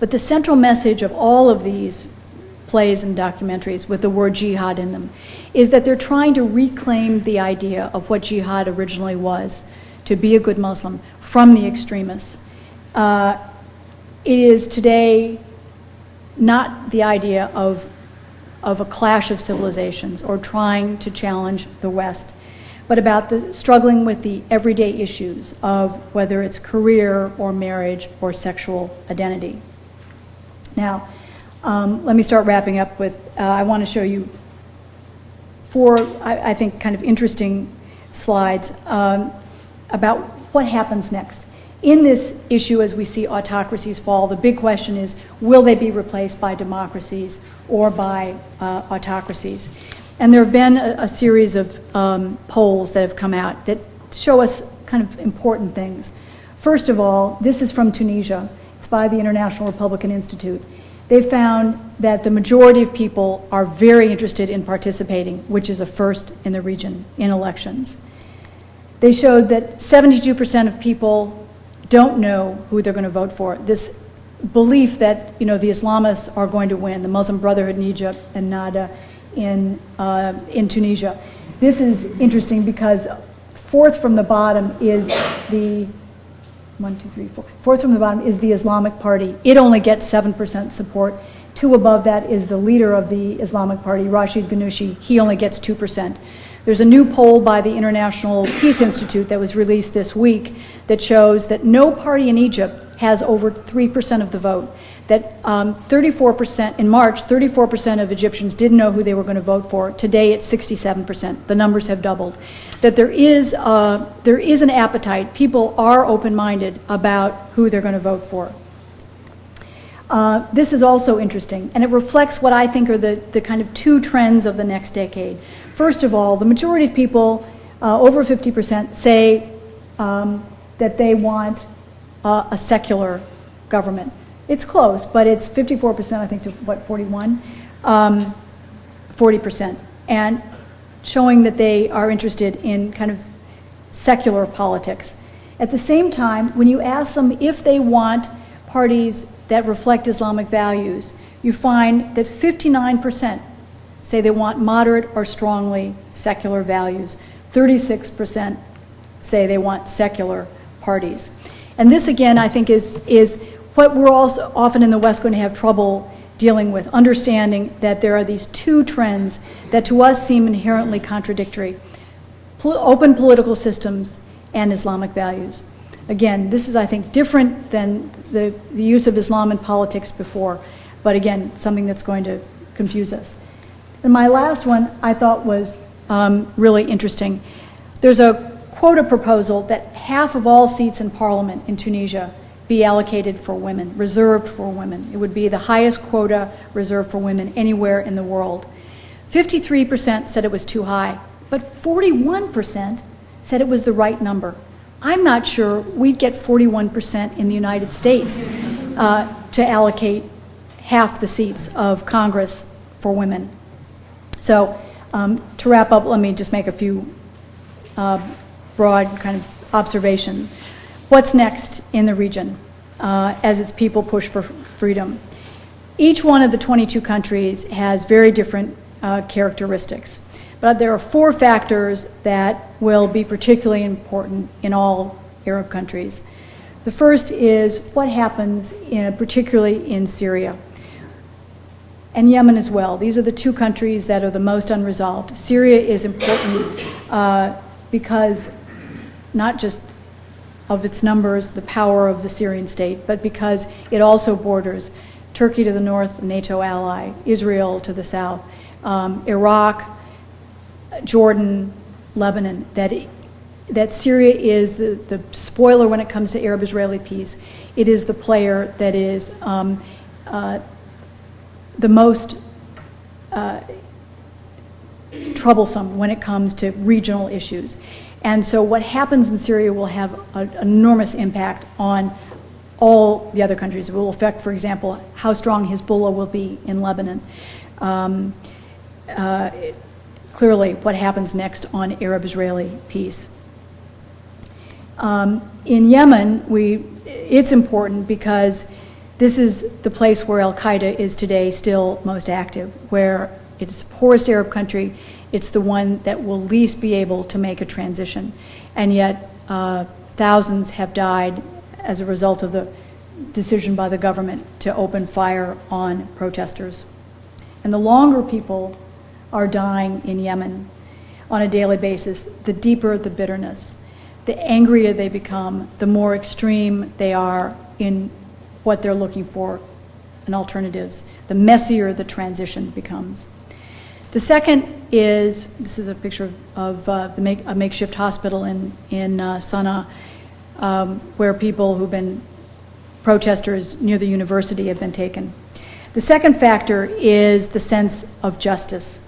But the central message of all of these plays and documentaries with the word jihad in them is that they're trying to reclaim the idea of what jihad originally was, to be a good Muslim, from the extremists. It is today not the idea of a clash of civilizations or trying to challenge the West, but about the struggling with the everyday issues of whether it's career or marriage or sexual identity. Now, let me start wrapping up with, I want to show you four, I think, kind of interesting slides about what happens next. In this issue, as we see autocracies fall, the big question is, will they be replaced by democracies or by autocracies? And there have been a series of polls that have come out that show us kind of important things. First of all, this is from Tunisia. It's by the International Republican Institute. They found that the majority of people are very interested in participating, which is a first in the region, in elections. They showed that 72% of people don't know who they're going to vote for. This belief that, you know, the Islamists are going to win, the Muslim Brotherhood in Egypt and NYUAD in Tunisia. This is interesting because fourth from the bottom is the fourth from the bottom is the Islamic Party. It only gets 7% support. Two above that is the leader of the Islamic Party, Rashid Ghannouchi. He only gets 2%. There's a new poll by the International Peace Institute that was released this week that shows that no party in Egypt has over 3% of the vote. That 34%, in March, 34% of Egyptians didn't know who they were going to vote for. Today it's 67%. The numbers have doubled. That there is an appetite. People are open-minded about who they're going to vote for. This is also interesting, and it reflects what I think are the kind of two trends of the next decade. First of all, the majority of people, over 50%, say that they want a secular government. It's close, but it's 54%, I think, to what, 41? 40%. And showing that they are interested in kind of secular politics. At the same time, when you ask them if they want parties that reflect Islamic values, you find that 59% say they want moderate or strongly secular values. 36% say they want secular parties. And this, again, I think is what we're also often in the West going to have trouble dealing with, understanding that there are these two trends that to us seem inherently contradictory: open political systems and Islamic values. Again, this is, I think, different than the use of Islam in politics before, but again, something that's going to confuse us. And my last one I thought was really interesting. There's a quota proposal that half of all seats in parliament in Tunisia be allocated for women, reserved for women. It would be the highest quota reserved for women anywhere in the world. 53% said it was too high, but 41% said it was the right number. I'm not sure we'd get 41% in the United States to allocate half the seats of Congress for women. So to wrap up, let me just make a few broad kind of observations. What's next in the region as its people push for freedom? Each one of the 22 countries has very different characteristics, but there are four factors that will be particularly important in all Arab countries. The first is what happens particularly in Syria and Yemen as well. These are the two countries that are the most unresolved. Syria is important because not just of its numbers, the power of the Syrian state, but because it also borders Turkey to the north, a NATO ally, Israel to the south, Iraq, Jordan, Lebanon, that Syria is the spoiler when it comes to Arab-Israeli peace. It is the player that is the most troublesome when it comes to regional issues. And so what happens in Syria will have an enormous impact on all the other countries. It will affect, for example, how strong Hezbollah will be in Lebanon. Clearly, what happens next on Arab-Israeli peace. In Yemen, it's important because this is the place where Al-Qaeda is today still most active, where it's the poorest Arab country. It's the one that will least be able to make a transition. And yet, thousands have died as a result of the decision by the government to open fire on protesters. And the longer people are dying in Yemen on a daily basis, the deeper the bitterness. The angrier they become, the more extreme they are in what they're looking for in alternatives, the messier the transition becomes. The second is, this is a picture of a makeshift hospital in Sana'a, where people who've been protesters near the university have been taken. The second factor is the sense of justice,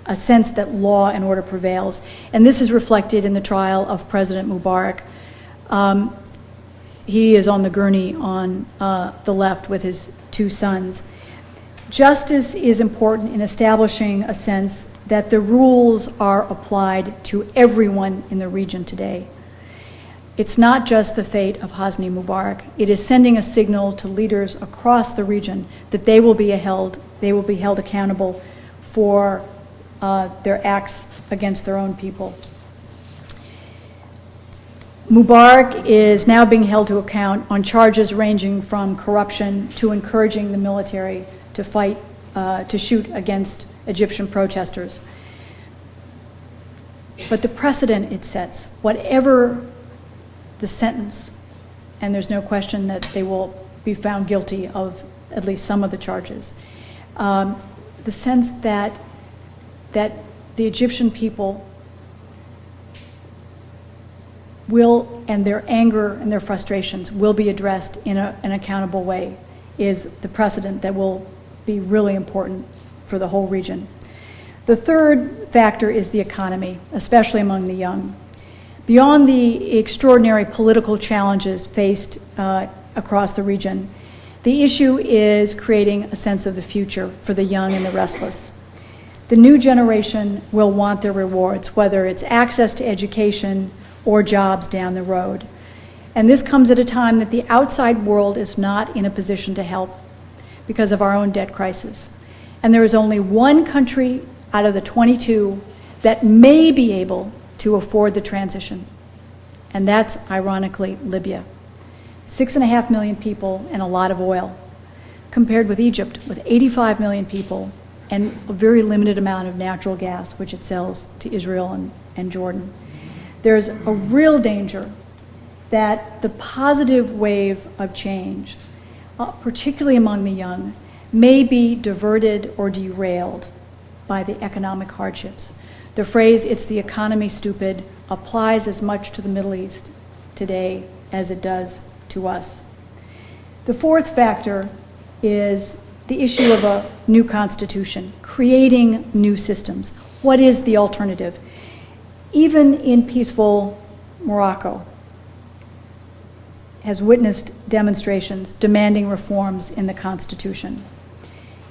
a sense that law and order prevails. And this is reflected in the trial of President Mubarak. He is on the gurney on the left with his two sons. Justice is important in establishing a sense that the rules are applied to everyone in the region today. It's not just the fate of Hosni Mubarak. It is sending a signal to leaders across the region that they will be held accountable for their acts against their own people. Mubarak is now being held to account on charges ranging from corruption to encouraging the military to fight, to shoot against Egyptian protesters. But the precedent it sets, whatever the sentence, and there's no question that they will be found guilty of at least some of the charges, the sense that the Egyptian people will, and their anger and their frustrations will be addressed in an accountable way, is the precedent that will be really important for the whole region. The third factor is the economy, especially among the young. Beyond the extraordinary political challenges faced across the region, the issue is creating a sense of the future for the young and the restless. The new generation will want their rewards, whether it's access to education or jobs down the road. And this comes at a time that the outside world is not in a position to help because of our own debt crisis. And there is only one country out of the 22 that may be able to afford the transition, and that's, ironically, Libya. 6.5 million people and a lot of oil, compared with Egypt, with 85 million people and a very limited amount of natural gas, which it sells to Israel and Jordan. There's a real danger that the positive wave of change, particularly among the young, may be diverted or derailed by the economic hardships. The phrase, "it's the economy, stupid," applies as much to the Middle East today as it does to us. The fourth factor is the issue of a new constitution, creating new systems. What is the alternative? Even in peaceful Morocco has witnessed demonstrations demanding reforms in the constitution.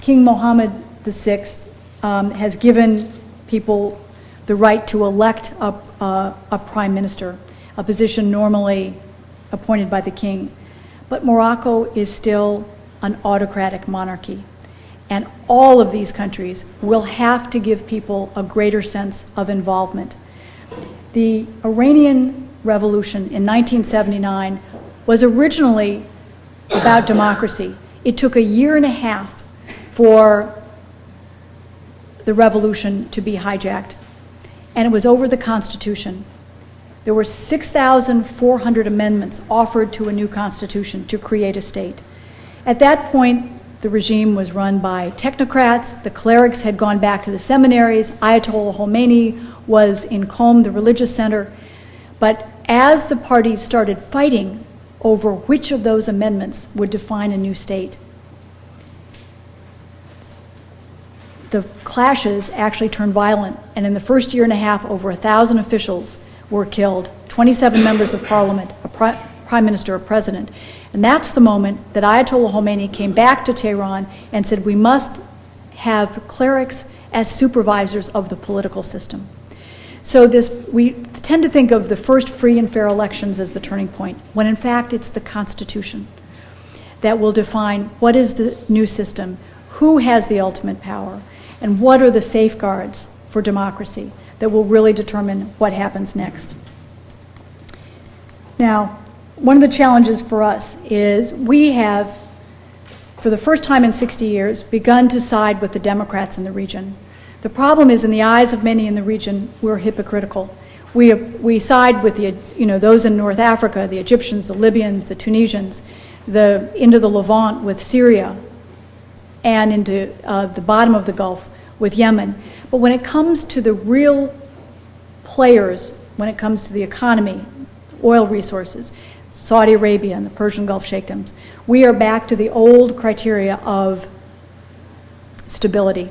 King Mohammed VI has given people the right to elect a prime minister, a position normally appointed by the king. But Morocco is still an autocratic monarchy. And all of these countries will have to give people a greater sense of involvement. The Iranian Revolution in 1979 was originally about democracy. It took a year and a half for the revolution to be hijacked, and it was over the Constitution. There were 6,400 amendments offered to a new constitution to create a state. At that point, the regime was run by technocrats. The clerics had gone back to the seminaries. Ayatollah Khomeini was in Qom, the religious center. But as the parties started fighting over which of those amendments would define a new state, the clashes actually turned violent, and in the first year and a half, over 1,000 officials were killed, 27 members of parliament, a prime minister, a president. And that's the moment that Ayatollah Khomeini came back to Tehran and said, we must have clerics as supervisors of the political system. So we tend to think of the first free and fair elections as the turning point, when in fact it's the Constitution that will define what is the new system, who has the ultimate power, and what are the safeguards for democracy that will really determine what happens next. Now, one of the challenges for us is we have, for the first time in 60 years, begun to side with the Democrats in the region. The problem is, in the eyes of many in the region, we're hypocritical. We side with those in North Africa, the Egyptians, the Libyans, the Tunisians, into the Levant with Syria, and into the bottom of the Gulf with Yemen. But when it comes to the real players, when it comes to the economy, oil resources, Saudi Arabia and the Persian Gulf Sheikhdoms, we are back to the old criteria of stability.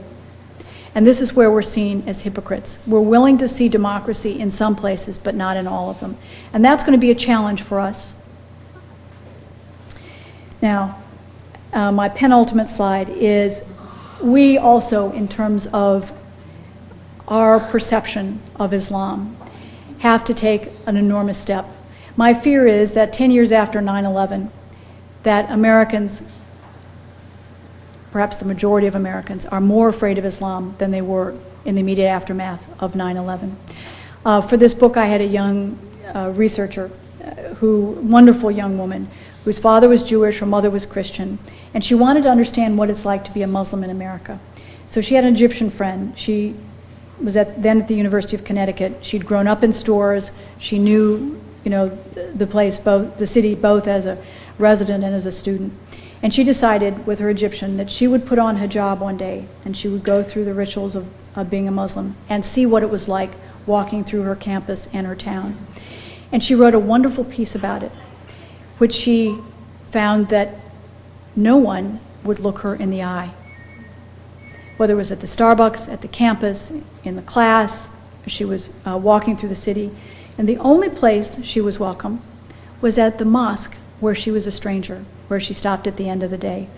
And this is where we're seen as hypocrites. We're willing to see democracy in some places, but not in all of them. And that's going to be a challenge for us. Now, my penultimate slide is, we also, in terms of our perception of Islam, have to take an enormous step. My fear is that 10 years after 9/11, that Americans, perhaps the majority of Americans, are more afraid of Islam than they were in the immediate aftermath of 9/11. For this book, I had a young researcher, wonderful young woman, whose father was Jewish, her mother was Christian, and she wanted to understand what it's like to be a Muslim in America. So she had an Egyptian friend. She was then at the University of Connecticut. She'd grown up in stores. She knew, the place, the city, both as a resident and as a student. And she decided with her Egyptian that she would put on hijab one day, and she would go through the rituals of being a Muslim and see what it was like walking through her campus and her town. And she wrote a wonderful piece about it, which she found that no one would look her in the eye. Whether it was at the Starbucks, at the campus, in the class, she was walking through the city. And the only place she was welcome was at the mosque, where she was a stranger, where she stopped at the end of the day.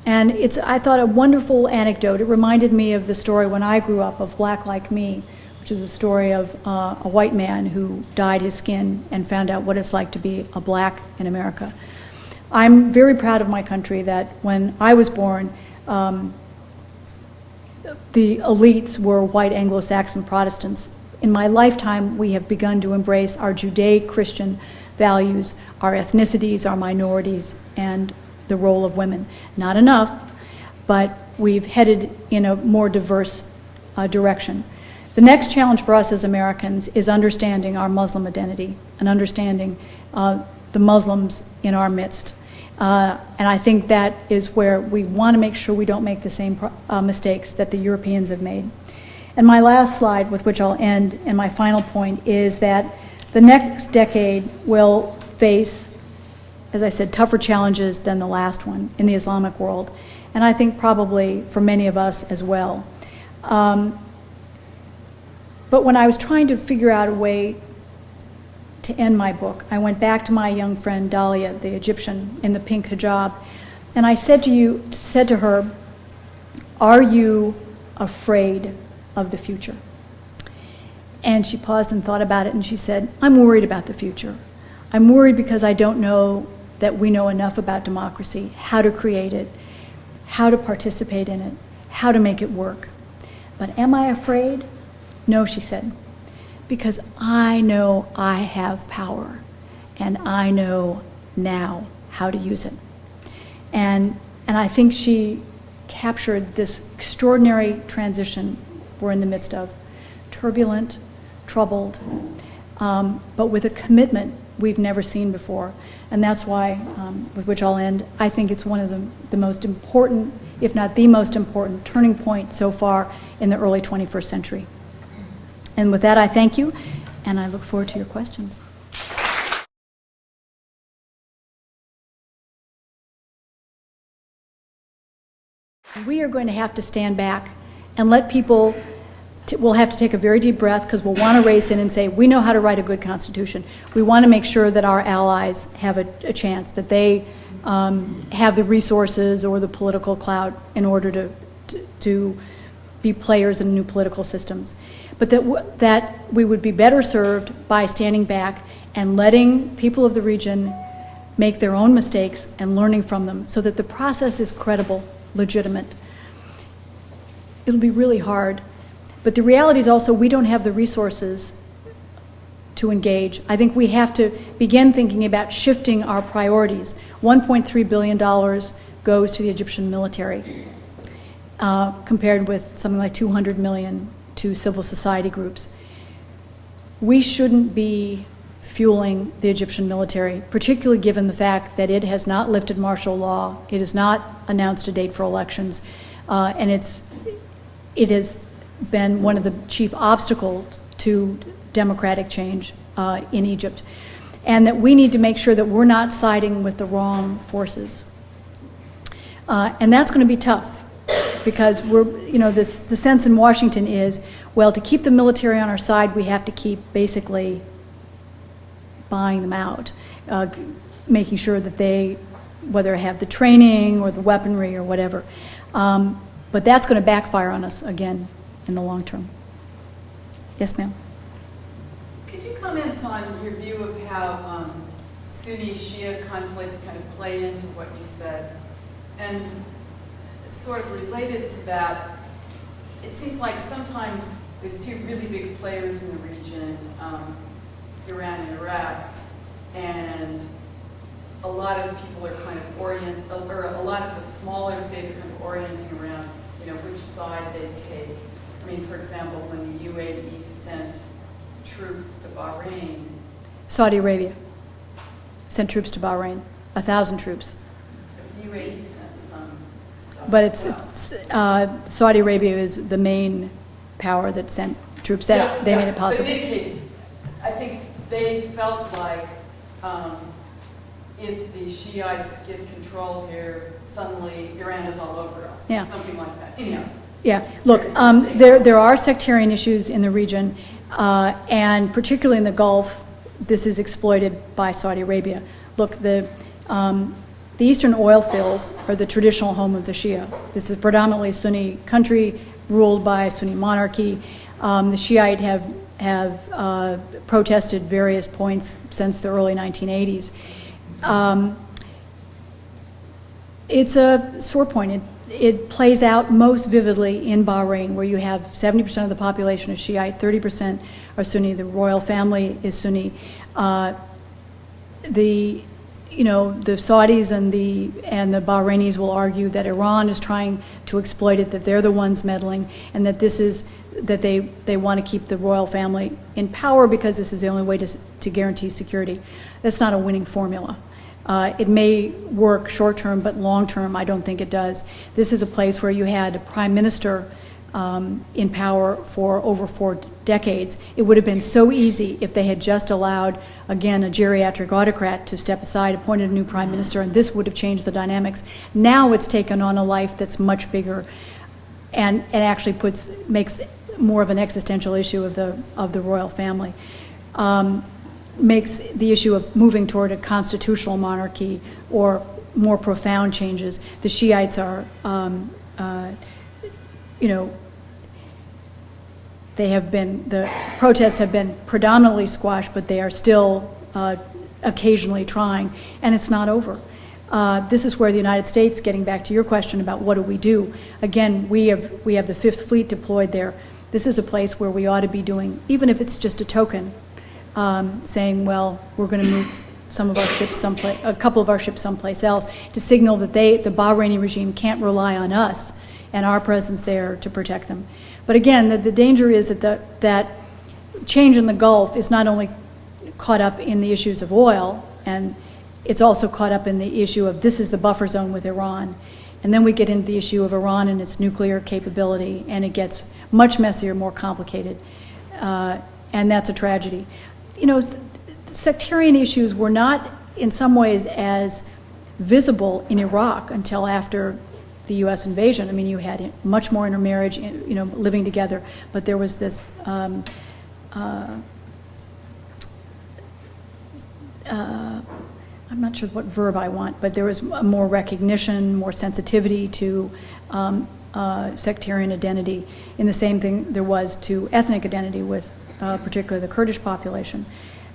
And it's, I thought, a wonderful anecdote. It reminded me of the story when I grew up of Black Like Me, which is a story of a white man who dyed his skin and found out what it's like to be a black in America. I'm very proud of my country that when I was born, the elites were white Anglo-Saxon Protestants. In my lifetime, we have begun to embrace our Judeo-Christian values, our ethnicities, our minorities, and the role of women. Not enough, but we've headed in a more diverse direction. The next challenge for us as Americans is understanding our Muslim identity and understanding the Muslims in our midst. And I think that is where we want to make sure we don't make the same mistakes that the Europeans have made. And my last slide, with which I'll end, and my final point, is that the next decade will face, as I said, tougher challenges than the last one in the Islamic world, and I think probably for many of us as well. But when I was trying to figure out a way to end my book, I went back to my young friend Dalia, the Egyptian in the pink hijab, and I said to her, "Are you afraid of the future?" And she paused and thought about it, and she said, "I'm worried about the future. I'm worried because I don't know that we know enough about democracy, how to create it, how to participate in it, how to make it work. But am I afraid? No," she said, "because I know I have power, and I know now how to use it." And I think she captured this extraordinary transition we're in the midst of, turbulent, troubled, but with a commitment we've never seen before. And that's why, with which I'll end, I think it's one of the most important, if not the most important, turning point so far in the early 21st century. And with that, I thank you, and I look forward to your questions. We are going to have to stand back and let people, we'll have to take a very deep breath because we'll want to race in and say, we know how to write a good constitution. We want to make sure that our allies have a chance, that they have the resources or the political clout in order to be players in new political systems. But that we would be better served by standing back and letting people of the region make their own mistakes and learning from them so that the process is credible, legitimate. It'll be really hard. But the reality is also we don't have the resources to engage. I think we have to begin thinking about shifting our priorities. $1.3 billion goes to the Egyptian military, compared with something like $200 million to civil society groups. We shouldn't be fueling the Egyptian military, particularly given the fact that it has not lifted martial law, it has not announced a date for elections, and it has been one of the chief obstacles to democratic change in Egypt, and that we need to make sure that we're not siding with the wrong forces. And that's going to be tough because the sense in Washington is, well, to keep the military on our side, we have to keep basically buying them out, making sure that they, whether have the training or the weaponry or whatever. But that's going to backfire on us again in the long term. Yes, ma'am. Could you comment on your view of how Sunni-Shia conflicts kind of play into what you said? And sort of related to that, it seems like sometimes there's two really big players in the region, Iran and Iraq, and a lot of people are kind of a lot of the smaller states are kind of orienting around, which side they take. I mean, for example, when the UAE sent troops to Bahrain. Saudi Arabia sent troops to Bahrain, 1,000 troops. The UAE sent some stuff. But as well. Saudi Arabia is the main power that sent troops. They made it possible. But in any case, I think they felt like if the Shiites get control here, suddenly Iran is all over us. Yeah. Something like that. Anyhow. Yeah, look, there are sectarian issues in the region, and particularly in the Gulf, this is exploited by Saudi Arabia. Look, the eastern oil fields are the traditional home of the Shia. This is predominantly Sunni country ruled by a Sunni monarchy. The Shiite have protested various points since the early 1980s. It's a sore point. It plays out most vividly in Bahrain, where you have 70% of the population is Shiite, 30% are Sunni. The royal family is Sunni. The Saudis and the Bahrainis will argue that Iran is trying to exploit it, that they're the ones meddling, and that they want to keep the royal family in power because this is the only way to guarantee security. That's not a winning formula. It may work short term, but long term, I don't think it does. This is a place where you had a prime minister in power for over 4 decades. It would have been so easy if they had just allowed, again, a geriatric autocrat to step aside, appointed a new prime minister, and this would have changed the dynamics. Now it's taken on a life that's much bigger and actually makes more of an existential issue of the royal family. Makes the issue of moving toward a constitutional monarchy or more profound changes. The Shiites are, the protests have been predominantly squashed, but they are still occasionally trying, and it's not over. This is where the United States, getting back to your question about what do we do, again, we have the Fifth Fleet deployed there. This is a place where we ought to be doing, even if it's just a token, saying, well, we're going to move some of our ships a couple of our ships someplace else to signal that the Bahraini regime can't rely on us and our presence there to protect them. But again, the danger is that change in the Gulf is not only caught up in the issues of oil, and it's also caught up in the issue of this is the buffer zone with Iran. And then we get into the issue of Iran and its nuclear capability, and it gets much messier, more complicated, and that's a tragedy. Sectarian issues were not in some ways as visible in Iraq until after the U.S. invasion. I mean, you had much more intermarriage, you know, living together, but there was this I'm not sure what verb I want, but there was more recognition, more sensitivity to sectarian identity, in the same thing there was to ethnic identity with particularly the Kurdish population.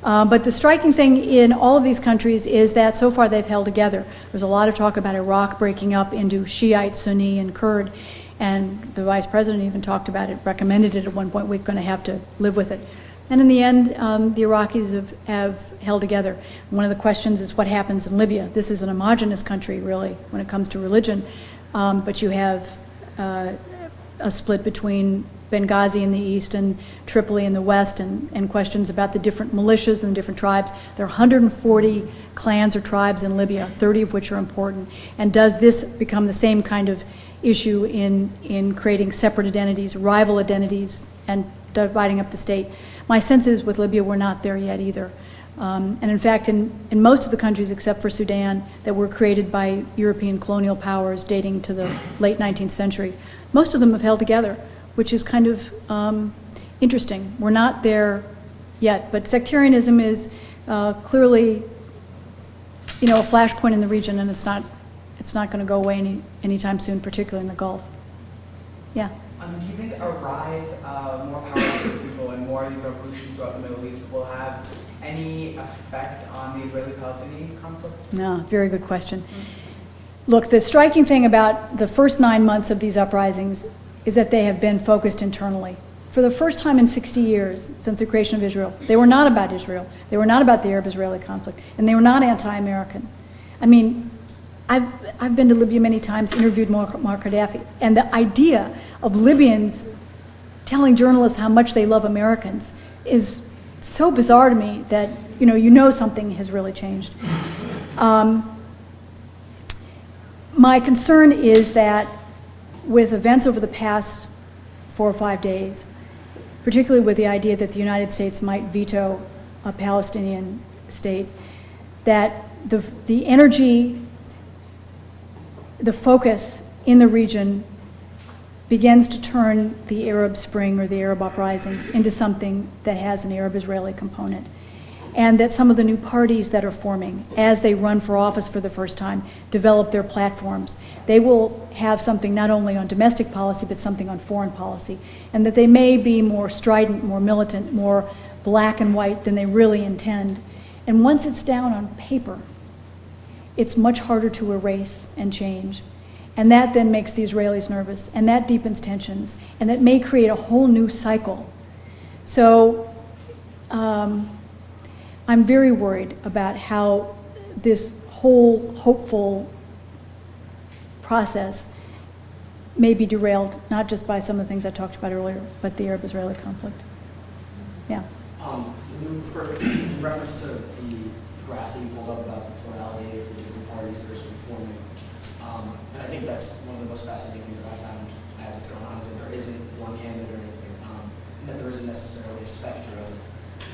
But the striking thing in all of these countries is that so far they've held together. There's a lot of talk about Iraq breaking up into Shiite, Sunni, and Kurd, and the vice president even talked about it, recommended it at one point. We're going to have to live with it. And in the end, the Iraqis have held together. One of the questions is what happens in Libya. This is an homogenous country, really, when it comes to religion, but you have a split between Benghazi in the east and Tripoli in the west, and questions about the different militias and the different tribes. There are 140 clans or tribes in Libya, 30 of which are important. And does this become the same kind of issue in creating separate identities, rival identities, and dividing up the state? My sense is with Libya, we're not there yet either. And in fact, in most of the countries except for Sudan that were created by European colonial powers dating to the late 19th century, most of them have held together, which is kind of interesting. We're not there yet, but sectarianism is clearly, you know, a flashpoint in the region, and it's not going to go away anytime soon, particularly in the Gulf. Yeah. Do you think a rise of more powerful people and more of these revolutions throughout the Middle East will have any effect on the Israeli-Palestinian conflict? No, very good question. Look, the striking thing about the first 9 months of these uprisings is that they have been focused internally. For the first time in 60 years since the creation of Israel, they were not about Israel, they were not about the Arab-Israeli conflict, and they were not anti-American. I mean, I've been to Libya many times, interviewed Muammar Gaddafi, and the idea of Libyans telling journalists how much they love Americans is so bizarre to me that you know something has really changed. My concern is that with events over the past 4 or 5 days, particularly with the idea that the United States might veto a Palestinian state, that the energy, the focus in the region begins to turn the Arab Spring or the Arab uprisings into something that has an Arab-Israeli component. And that some of the new parties that are forming, as they run for office for the first time, develop their platforms. They will have something not only on domestic policy, but something on foreign policy. And that they may be more strident, more militant, more black and white than they really intend. And once it's down on paper, it's much harder to erase and change. And that then makes the Israelis nervous, and that deepens tensions, and that may create a whole new cycle. So I'm very worried about how this whole hopeful process may be derailed, not just by some of the things I talked about earlier, but the Arab-Israeli conflict. Yeah. In reference to the graphs that you pulled up about the plurality of the different parties that are sort of forming, and I think that's one of the most fascinating things that I found as it's going on, is that there isn't one candidate or anything, and that there isn't necessarily a specter of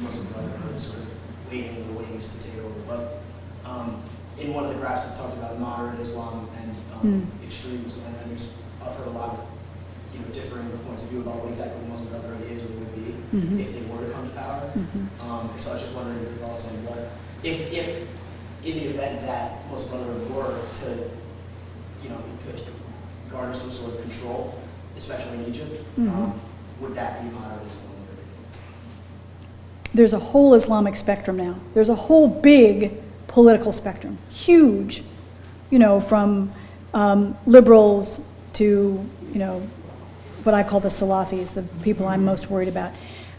Muslim Brotherhood sort of waiting in the wings to take over. But in one of the graphs it talked about moderate Islam and extreme Islam, and I've heard a lot of differing points of view about what exactly the Muslim Brotherhood is or would be if they were to come to power. And so I was just wondering your thoughts on what, if in the event that Muslim Brotherhood were to could garner some sort of control, especially in Egypt, would that be moderate Islam? There's a whole Islamic spectrum now. There's a whole big political spectrum, huge, from liberals to, what I call the Salafis, the people I'm most worried about.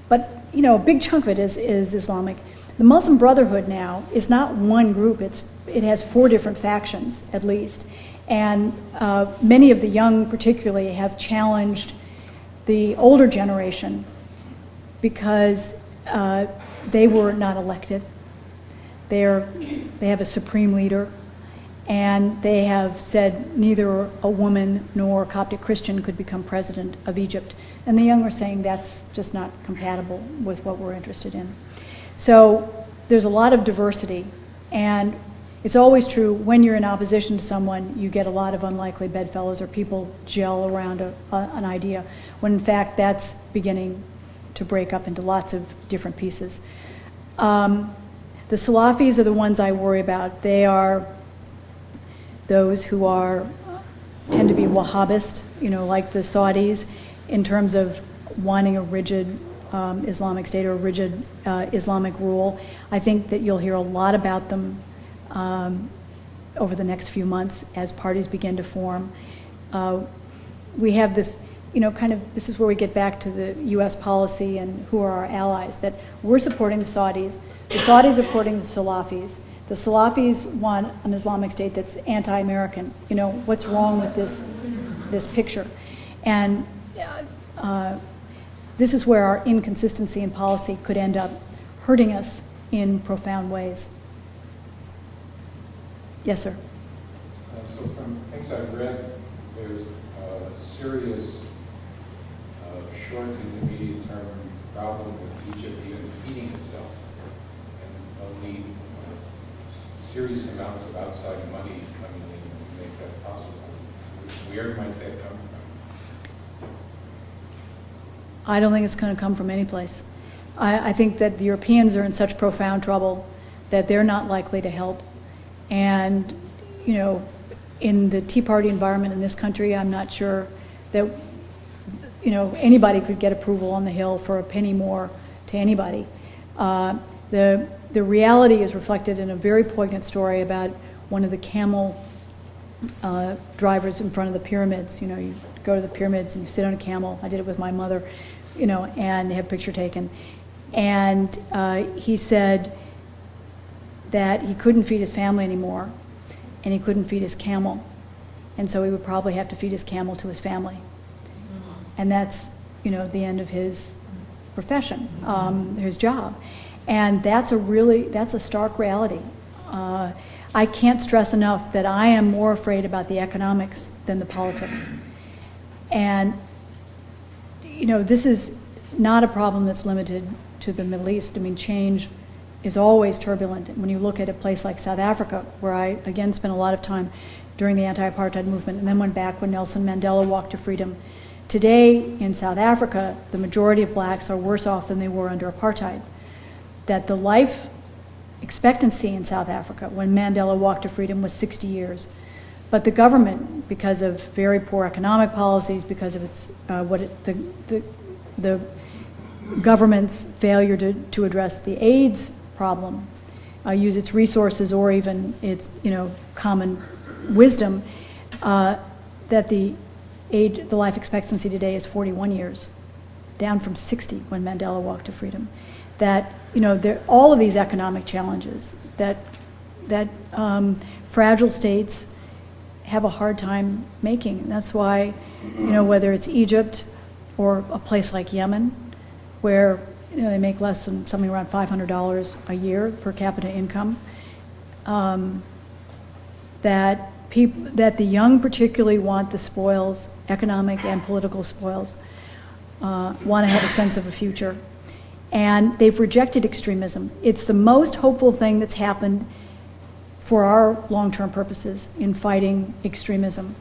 But, a big chunk of it is Islamic. The Muslim Brotherhood now is not one group. It has 4 different factions, at least. And many of the young, particularly, have challenged the older generation because they were not elected. They have a supreme leader, and they have said neither a woman nor a Coptic Christian could become president of Egypt. And the young are saying that's just not compatible with what we're interested in. So there's a lot of diversity, and it's always true, when you're in opposition to someone, you get a lot of unlikely bedfellows, or people gel around an idea, when in fact that's beginning to break up into lots of different pieces. The Salafis are the ones I worry about. They are those who tend to be Wahhabist, like the Saudis, in terms of wanting a rigid Islamic state or a rigid Islamic rule. I think that you'll hear a lot about them over the next few months as parties begin to form. We have this, this is where we get back to the US policy and who are our allies, that we're supporting the Saudis are supporting the Salafis. The Salafis want an Islamic state that's anti-American. What's wrong with this picture? And this is where our inconsistency in policy could end up hurting us in profound ways. Yes, sir. So from things I've read, there's a serious short and intermediate term problem with Egypt even feeding itself, and only serious amounts of outside money coming in to make that possible. Where might that come from? I don't think it's going to come from any place. I think that the Europeans are in such profound trouble that they're not likely to help. And, in the Tea Party environment in this country, I'm not sure that, anybody could get approval on the Hill for a penny more to anybody. The reality is reflected in a very poignant story about one of the camel drivers in front of the pyramids. You go to the pyramids and you sit on a camel. I did it with my mother, and have a picture taken. And he said that he couldn't feed his family anymore, and he couldn't feed his camel. And so he would probably have to feed his camel to his family. And that's, the end of his profession, his job. And that's a stark reality. I can't stress enough that I am more afraid about the economics than the politics. And, this is not a problem that's limited to the Middle East. I mean, change is always turbulent. When you look at a place like South Africa, where I, again, spent a lot of time during the anti-apartheid movement and then went back when Nelson Mandela walked to freedom. Today, in South Africa, the majority of blacks are worse off than they were under apartheid. That the life expectancy in South Africa when Mandela walked to freedom was 60 years. But the government, because of very poor economic policies, because of its the government's failure to address the AIDS problem, use its resources or even its common wisdom, that the life expectancy today is 41 years, down from 60 when Mandela walked to freedom. That all of these economic challenges that fragile states have a hard time making. And that's why, whether it's Egypt or a place like Yemen, where they make less than something around $500 a year per capita income, that the young particularly want the spoils, economic and political spoils, want to have a sense of a future. And they've rejected extremism. It's the most hopeful thing that's happened for our long-term purposes in fighting extremism.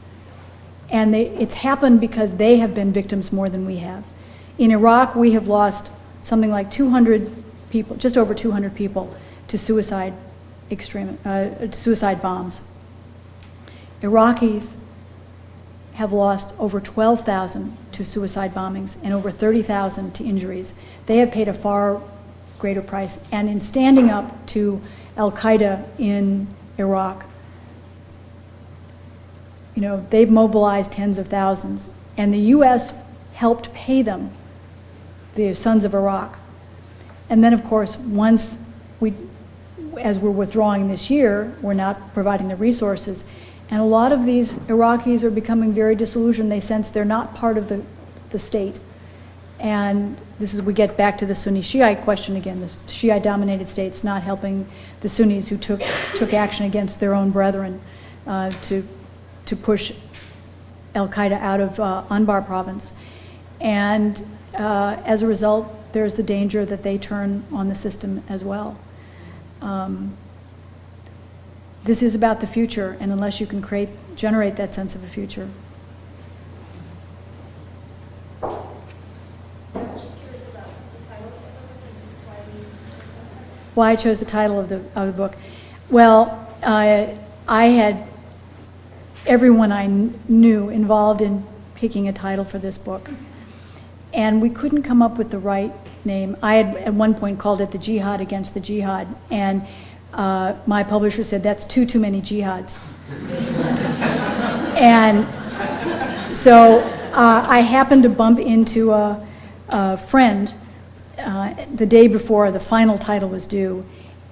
And it's happened because they have been victims more than we have. In Iraq, we have lost something like 200 people, just over 200 people, to suicide bombs. Iraqis have lost over 12,000 to suicide bombings and over 30,000 to injuries. They have paid a far greater price. And in standing up to Al-Qaeda in Iraq, they've mobilized tens of thousands. And the US helped pay them, the Sons of Iraq. And then, of course, as we're withdrawing this year, we're not providing the resources. And a lot of these Iraqis are becoming very disillusioned. They sense they're not part of the state. And we get back to the Sunni-Shia question again, the Shia-dominated states not helping the Sunnis who took action against their own brethren to push Al-Qaeda out of Anbar province. And as a result, there's the danger that they turn on the system as well. this is about the future, and unless you can generate that sense of a future. I was just curious about the title of the book and why you chose that title. Why I chose the title of the book. Well, I had everyone I knew involved in picking a title for this book, and we couldn't come up with the right name. I had at one point called it The Jihad Against the Jihad, and my publisher said that's too many jihads. And so I happened to bump into a friend the day before the final title was due,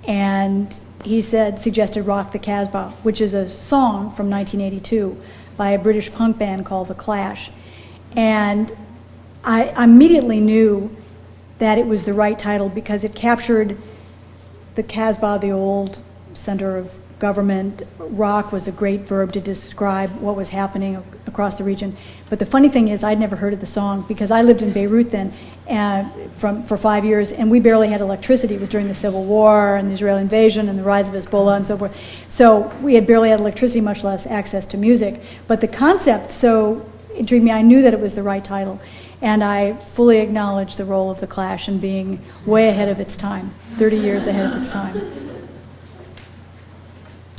and he suggested Rock the Casbah, which is a song from 1982 by a British punk band called The Clash. And I immediately knew that it was the right title because it captured the Casbah, the old center of government. Rock was a great verb to describe what was happening across the region. But the funny thing is, I'd never heard of the song because I lived in Beirut then for 5 years, and we barely had electricity. It was during the Civil War and the Israeli invasion and the rise of Hezbollah and so forth. So we had barely had electricity, much less access to music. But the concept so intrigued me. I knew that it was the right title. And I fully acknowledge the role of The Clash in being way ahead of its time, 30 years ahead of its time.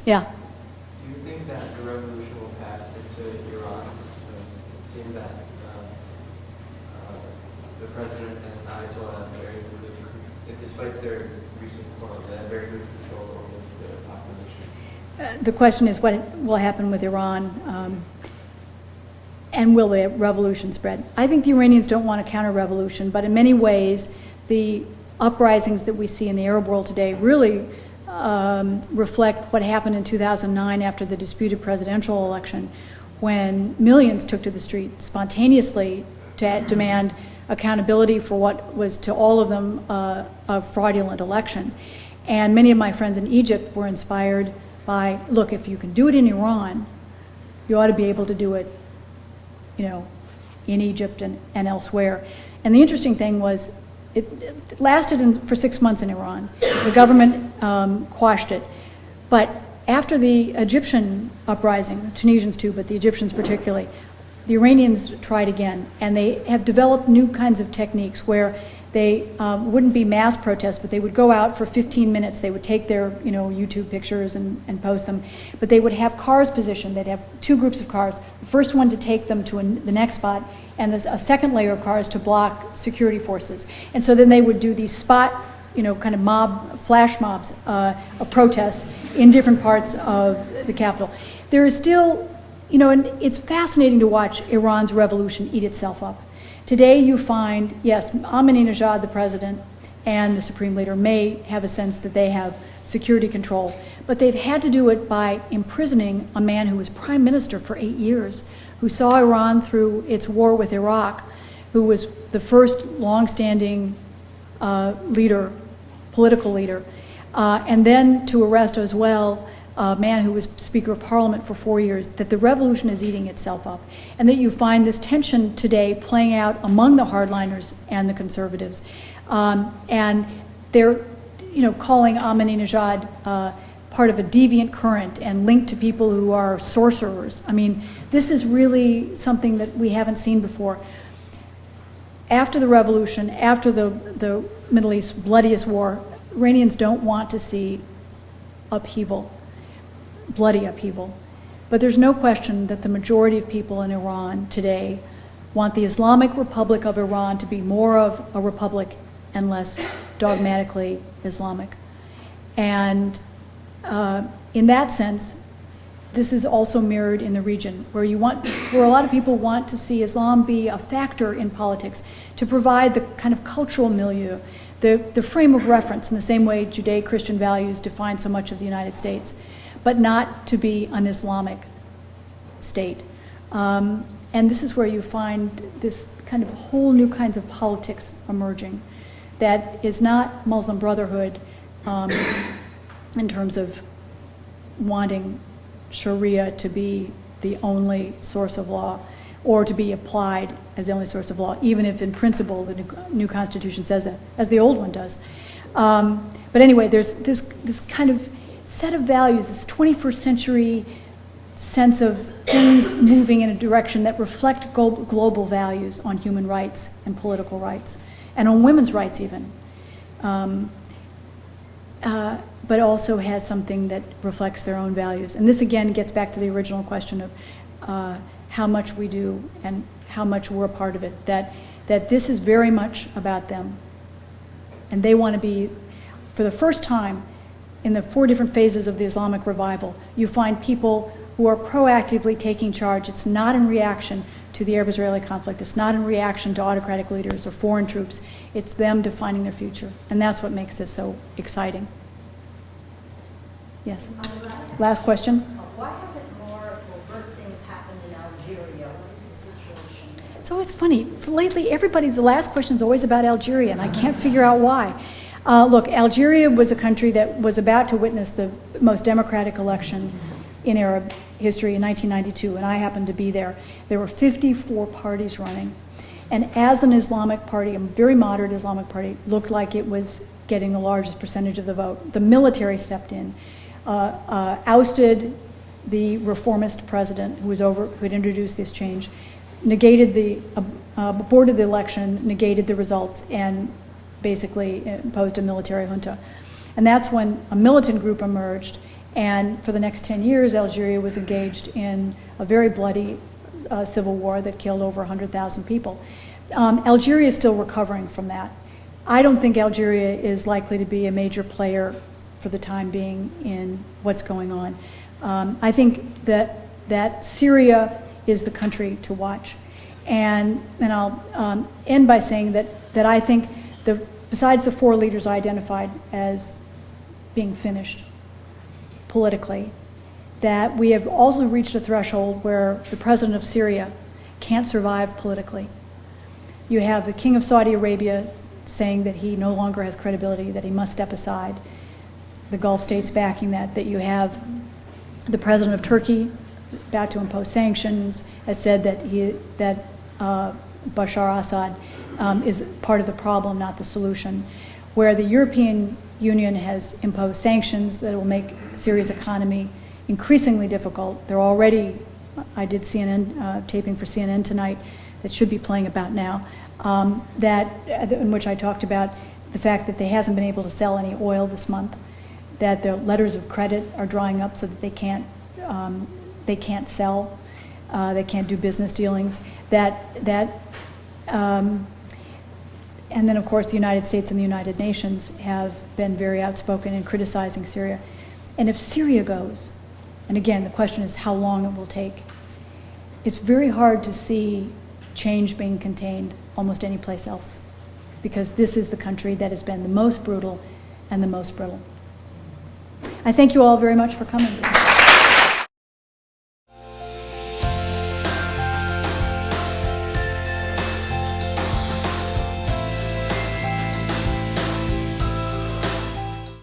Yeah. Do you think that the revolution will pass into Iran? It seemed that the president and Ayatollah have very good, despite their recent quarrel, they have very good control over the population. The question is what will happen with Iran, and will the revolution spread? I think the Iranians don't want a counter-revolution, but in many ways, the uprisings that we see in the Arab world today really reflect what happened in 2009 after the disputed presidential election, when millions took to the street spontaneously to demand accountability for what was to all of them a fraudulent election. And many of my friends in Egypt were inspired by, look, if you can do it in Iran, you ought to be able to do it, in Egypt and elsewhere. And the interesting thing was, it lasted for 6 months in Iran. The government quashed it. But after the Egyptian uprising, the Tunisians too, but the Egyptians particularly, the Iranians tried again. And they have developed new kinds of techniques where they wouldn't be mass protests, but they would go out for 15 minutes. They would take their YouTube pictures and post them. But they would have cars positioned. They'd have 2 groups of cars. The first one to take them to the next spot, and there's a second layer of cars to block security forces. And so then they would do these spot, kind of flash mobs of protests in different parts of the capital. There is still, and it's fascinating to watch Iran's revolution eat itself up. Today you find, yes, Ahmadinejad, the president, and the supreme leader may have a sense that they have security control, but they've had to do it by imprisoning a man who was prime minister for 8 years, who saw Iran through its war with Iraq, who was the first long-standing political leader, and then to arrest as well a man who was Speaker of Parliament for 4 years, that the revolution is eating itself up. And that you find this tension today playing out among the hardliners and the conservatives. And they're calling Ahmadinejad part of a deviant current and linked to people who are sorcerers. I mean, this is really something that we haven't seen before. After the revolution, after the Middle East's bloodiest war, Iranians don't want to see upheaval. Bloody upheaval. But there's no question that the majority of people in Iran today want the Islamic Republic of Iran to be more of a republic and less dogmatically Islamic. And in that sense, this is also mirrored in the region, where a lot of people want to see Islam be a factor in politics, to provide the kind of cultural milieu, the frame of reference in the same way Judeo-Christian values define so much of the United States, but not to be an Islamic state. And this is where you find this kind of whole new kinds of politics emerging that is not Muslim Brotherhood in terms of wanting Sharia to be the only source of law, or to be applied as the only source of law, even if in principle the new Constitution says that, as the old one does. But anyway, there's this kind of set of values, this 21st century sense of things moving in a direction that reflect global values on human rights and political rights, and on women's rights even. But also has something that reflects their own values. And this again gets back to the original question of how much we do and how much we're a part of it, that this is very much about them. And they want to be, for the first time in the 4 different phases of the Islamic revival, you find people who are proactively taking charge. It's not in reaction to the Arab-Israeli conflict. It's not in reaction to autocratic leaders or foreign troops. It's them defining their future. And that's what makes this so exciting. Yes. Last question. Why hasn't more overt things happened in Algeria? What is the situation? It's always funny. Lately, the last question is always about Algeria, and I can't figure out why. Look, Algeria was a country that was about to witness the most democratic election in Arab history in 1992, and I happened to be there. There were 54 parties running. And as an Islamic party, a very moderate Islamic party, looked like it was getting the largest percentage of the vote. The military stepped in, ousted the reformist president who had introduced this change, aborted the election, negated the results, and basically imposed a military junta. And that's when a militant group emerged, and for the next 10 years, Algeria was engaged in a very bloody civil war that killed over 100,000 people. Algeria is still recovering from that. I don't think Algeria is likely to be a major player for the time being in what's going on. I think that Syria is the country to watch. And I'll end by saying that I think besides the 4 leaders I identified as being finished politically, that we have also reached a threshold where the president of Syria can't survive politically. You have the king of Saudi Arabia saying that he no longer has credibility, that he must step aside. The Gulf states backing that you have the president of Turkey about to impose sanctions, has said that Bashar Assad is part of the problem, not the solution, where the European Union has imposed sanctions that will make Syria's economy increasingly difficult. They're already, I did CNN taping for CNN tonight that should be playing about now, in which I talked about the fact that they hasn't been able to sell any oil this month, that their letters of credit are drying up so that they can't sell, they can't do business dealings, and then, of course, the United States and the United Nations have been very outspoken in criticizing Syria. And if Syria goes, and again, the question is how long it will take, it's very hard to see change being contained almost any place else, because this is the country that has been the most brutal and the most brittle. I thank you all very much for coming.